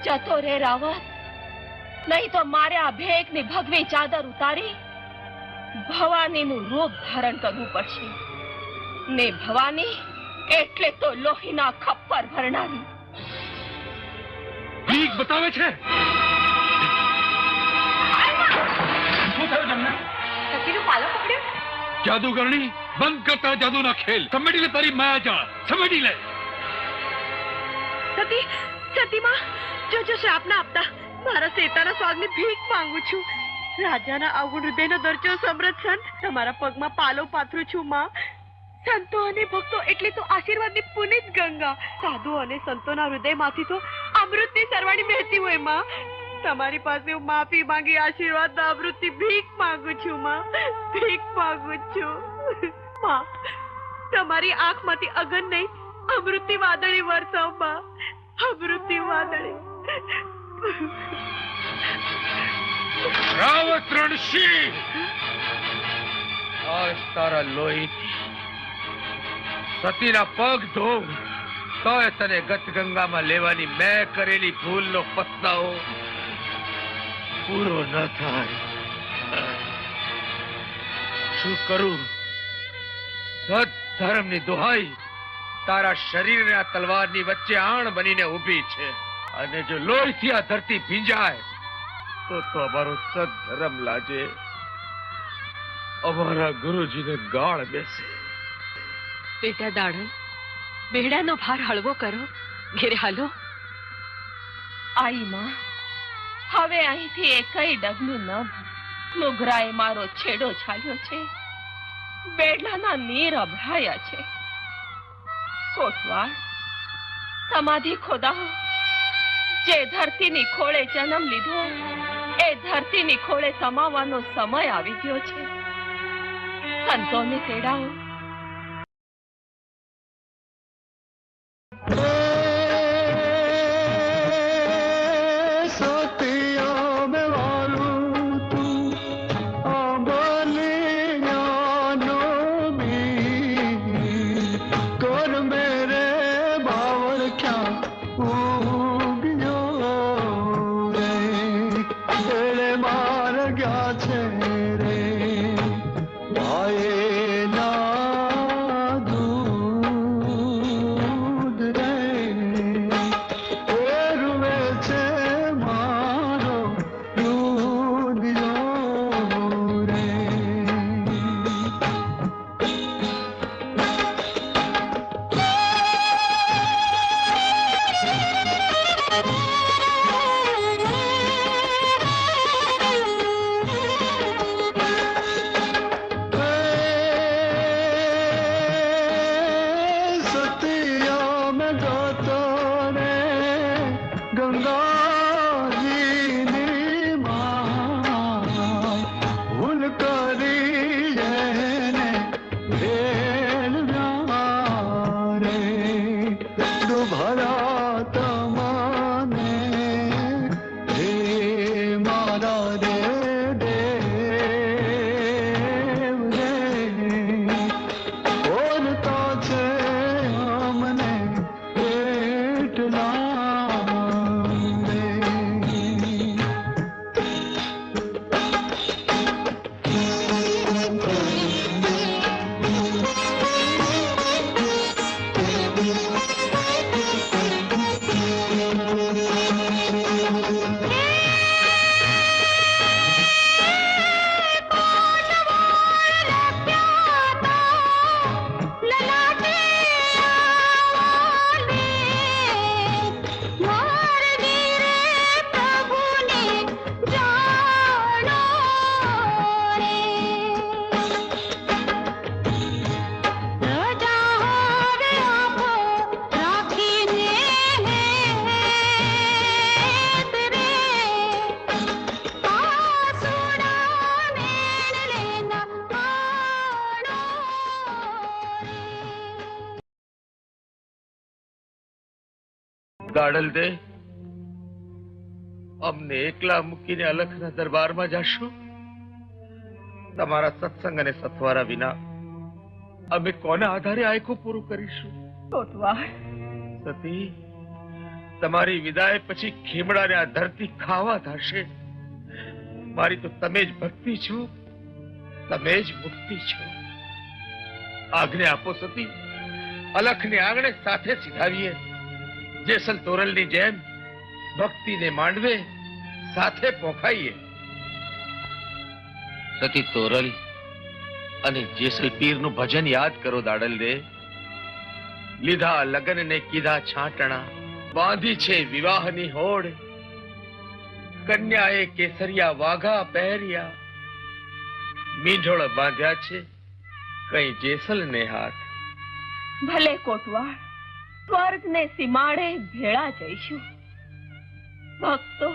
જતો રે રાવણ, નહીં તો મારે આ ભેખની ભગવી ચાદર ઉતારી ભવાનીનું રૂપ ધારણ કરવું પડશે. ને ભવાની એટલે તો લોહીના ખપ્પર ભરનારી. ભીખ બતાવે છે. શું થયું તમને? સતીનો પાલો પકડ્યો. જાદુગરણી, બંધ કરતા જાદુના ખેલ. સમેટી લે તારી માયાજાળ, સમેટી લે. સતીમાં, જો શ્રાપ ના આપતા. મારા સેતાના સ્વાગની ભીખ માંગુ છું. રાજાના અવગુણ હૃદયનો દરજો સમૃદ્ધ સંત, તમારા પગમાં પાલો પાથરું છું માં. સંતો અને ભક્તો એટલે તો આશીર્વાદની પુનિત ગંગા. સાધુ અને સંતોના હૃદયમાંથી તો અમૃતની સરવાણી વહેતી હોય માં. તમારી પાસે હું માફી માંગી આશીર્વાદ અમૃતની ભીખ માંગુ છું માં. ભીખ માંગુ છું માં. તમારી આંખમાંથી અગન નહીં, અમૃતની વાદળી વરસાવ માં. અમૃતની વાદળી. રાવત રણસિંહ, આજ તારા લોહી સતીના પગ ધોવ તોય તને ગત ગંગામાં લેવાની મેં કરેલી ભૂલનો પસ્તાવો પૂરો ન થાય. શું કરું? સત ધર્મની દુહાઈ, તારા શરીર આ તલવારની વચ્ચે આણ બનીને ઊભી છે, અને જો લોહીથી આ ધરતી ભીંજાય તો અમારો સદધર્મ લાજે, અમારા ગુરુજીને ગાળ બેસે. બેટા દાડલ, બેડાનો ભાર હળવો કરો, ઘેરે હાલો. આઈ માં, હવે અહીંથી એકઈ ડગલું ન ભર. નુગરાએ મારો છેડો છાલ્યો છે, બેડલાના નીર અભરાયા છે. કોટવાળ, સમાધિ ખોદાઓ. જે ધરતીની ખોળે જન્મ લીધો એ ધરતીની ખોળે સમાવવાનો સમય આવી ગયો છે. સંતોને તેડાવો. દાડલ દે, અમને એકલા મૂકીને અલખના દરબારમાં જાશું? તમારા સત્સંગ અને સથવારા વિના અમે કોના આધારે આયખું પૂરું કરીશું? સતી, તમારી વિદાય પછી ખીમડાને આ ધરતી ખાવા થશે. મારી તો તમે જ ભક્તિ છો, તમે જ મુક્તિ છો. આજ્ઞા આપો સતી, અલખને આંગણે સાથે સીધાવીએ. જેસલ તોરલની જેમ ભક્તિને માંડવે સાથે પોખાઈએ. સતી તોરલ અને જેસલ પીરનું ભજન યાદ કરો દાડલ દે. લીધા લગન ને કીધા છાંટણા, બાંધી છે વિવાહની હોડ. કન્યાએ કેસરિયા વાઘા પહેર્યા, મીંઢોળ બાંધ્યા છે કઈ જેસલ ને હાથ. ભલે કોટવાળ, સ્વર્ગ ને સીમાડે ભેળા જઈશું. ભક્તો,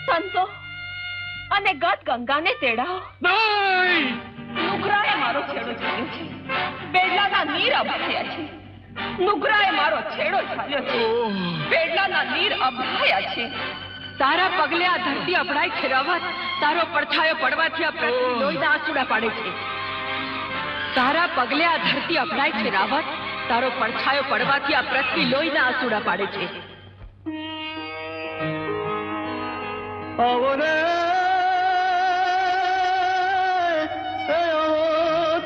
સંતો અને ગત ગંગાને તેડાવો. નુગરાએ મારો છેડો ચાલ્યો છે, બેડલાના નીર અભરાયા છે. નુગરાએ મારો છેડો ચાલ્યો છે, બેડલાના નીર અભરાયા છે. તારા પગલે આ ધરતી અભડાય ખેરાવત, તારો પડછાયો પડવાથી આ પૃથ્વી લોહીના આંસુડા પાડે છે. તારા પગલે આ ધરતી અભડાય ખેરાવત, તારો પડછાયો પડવાથી આ પૃથ્વી લોહીના આંસુડા પાડે છે. આવો રે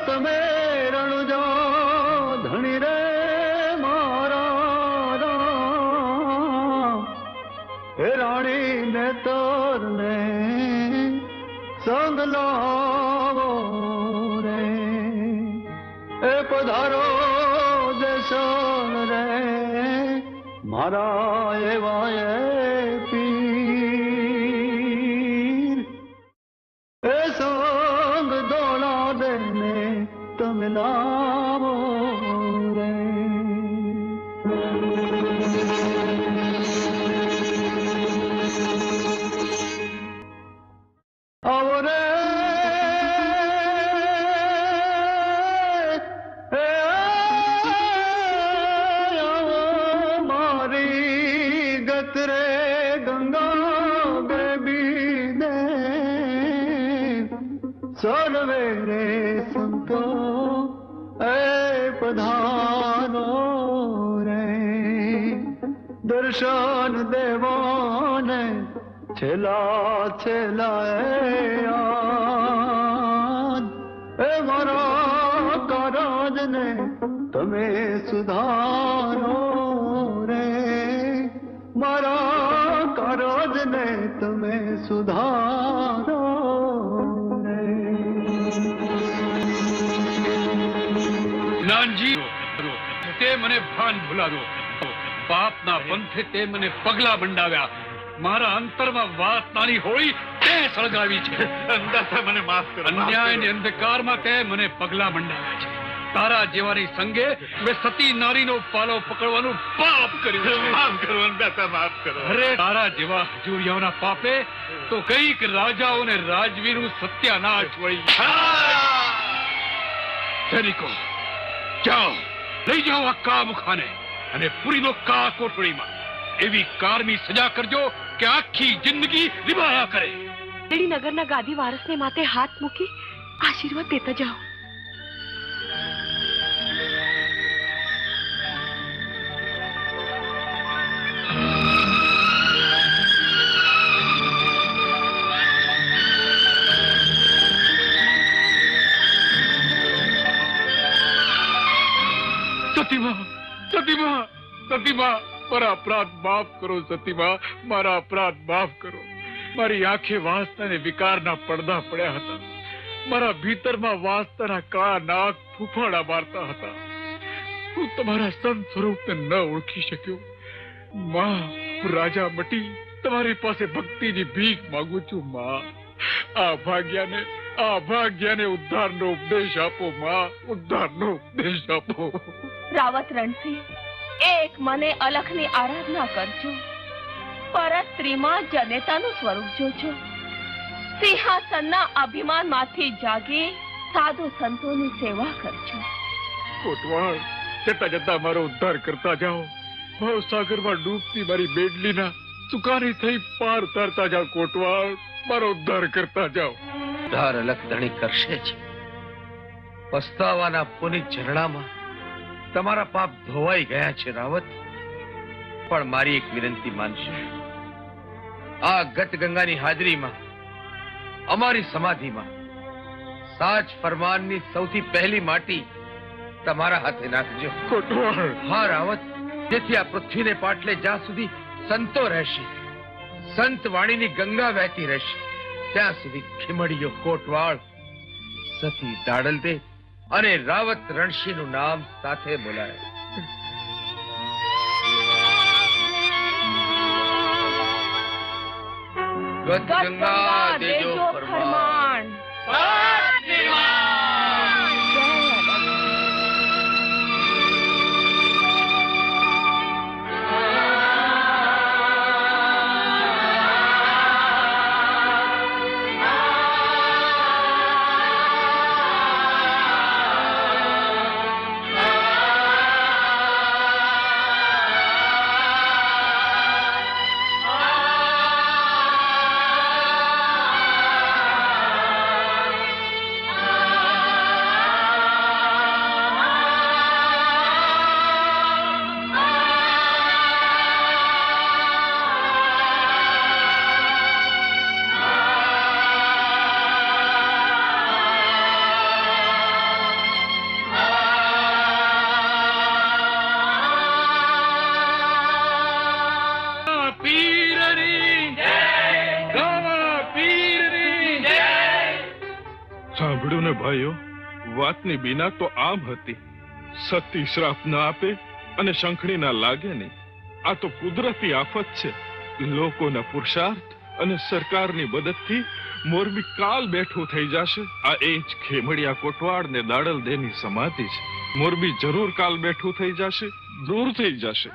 તમે રણજો ધણી રે મારા હે રાણી ને તોરને સંગ લાવો રે. એ પધારો જસોન રે મારા એવા પીર. એ સંગ દોડા દેને તમે લાવો રે. આવો રે મારી ગત રે ગંગા બેબી દે. સર્વે રે સંતો એ પધારો રે. દર્શન દેવાને છેલ્લા છેલ્લા એ મારા કારજને તમે સુધારો રે. મારા કારજને તમે સુધારો રે. નાનજી, તે મને ભાન ભૂલાવ્યો. પાપના પંથે તે મને પગલા બંડાવ્યા. મારા અંતરમાં વાસનાની હોળી તે સળગાવી છે. મને માફ કરો. અન્યાયની અંધકારમાં તે મને પગલા મંડાવ્યા છે. તારા જેવાની સંગે મેં સતી નારીનો પાલો પકડવાનું પાપ કર્યું. માફ કરો અંદાતા, માફ કરો. અરે તારા જેવા હજુરિયાઓના પાપે તો કઈક રાજાઓને રાજવીનું સત્યાનાશ વળી. સૈનિકો, જાઓ, લઈ જાઓ આ કામખાને અને પૂરી લો કા કોટડીમાં. એવી કારની સજા કરજો કે આખી જિંદગી નિભાયા કરે. નગરના ગાદી વારસને માથે હાથ મૂકી આશીર્વાદ દેતા જાઓ. સતીમા, સતીમા, સતીમા, મારા અપરાધ માફ કરો. સતીમા, મારા અપરાધ માફ કરો. મારી આંખે વાસનાને વિકારના પડદા પડ્યા હતા. મારા ભીતરમાં વાસનાના કાળા નાગ ફૂફાડા મારતા હતા. હું તમારા સંત સ્વરૂપને ન ઓળખી શક્યો. માં, હું રાજા મટી તમારી પાસે ભક્તિની ભીખ માંગુ છું. માં, આ ભાગ્યાને ઉદ્ધારનો ઉપદેશ આપો. માં, ઉદ્ધારનો ઉપદેશ આપો. રાવત રણસિંહ, એક મને અલખની આરાધના કરજો. પરત સ્ત્રીમાં જનેતાનું સ્વરૂપ જોજો. સિંહાસનના અભિમાનમાંથી જાગી સાધુ સંતોની સેવા કરજો. કોટવાળ, જતા જતા મારો ઉદ્ધાર કરતા જાઓ. ભવસાગરમાં ડૂબતી મારી બેડલીના સુકાની થઈ પાર તરતા જાઓ કોટવાળ, મારો ઉદ્ધાર કરતા જાઓ. ધાર અલગ ધણી કરશે જ. પસ્તાવાના પુનિત ઝરણામાં તમારા પાપ ધોવાઈ ગયા છે રાવત. પણ મારી એક વિનંતી માનશો? આ ગત ગંગાની હાજરીમાં અમારી સમાધિમાં સાચ ફરમાનની સૌથી પહેલી માટી તમારા હાથે નાખજો. કોટવાળ. હા રાવત, જેથી આ પૃથ્વીને પાટલે જ્યાં સુધી સંતો રહેશે, સંત વાણીની ગંગા વહેતી રહેશે, ત્યાં સુધી ખીમડીયો કોટવાળ, સતી દાડલ દે અને રાવત રણશીનું નામ સાથે બોલાય. ગત ગંગા દેજો ફરમાન. સાંભળ્યું ને ભાઈઓ, વાતની બીના તો આમ હતી. સતી શ્રાપ ન આપે અને શંખણી ના લાગે નહીં. આ તો કુદરતી આફત છે. લોકોના પુરુષાર્થ અને સરકારની મદદથી મોરબી કાલ બેઠું થઈ જશે. આ એ જ ખેમડિયા કોટવાડ ને દાડલ દેની સમાધિ છે. મોરબી જરૂર કાલ બેઠું થઈ જશે, દૂર થઈ જશે.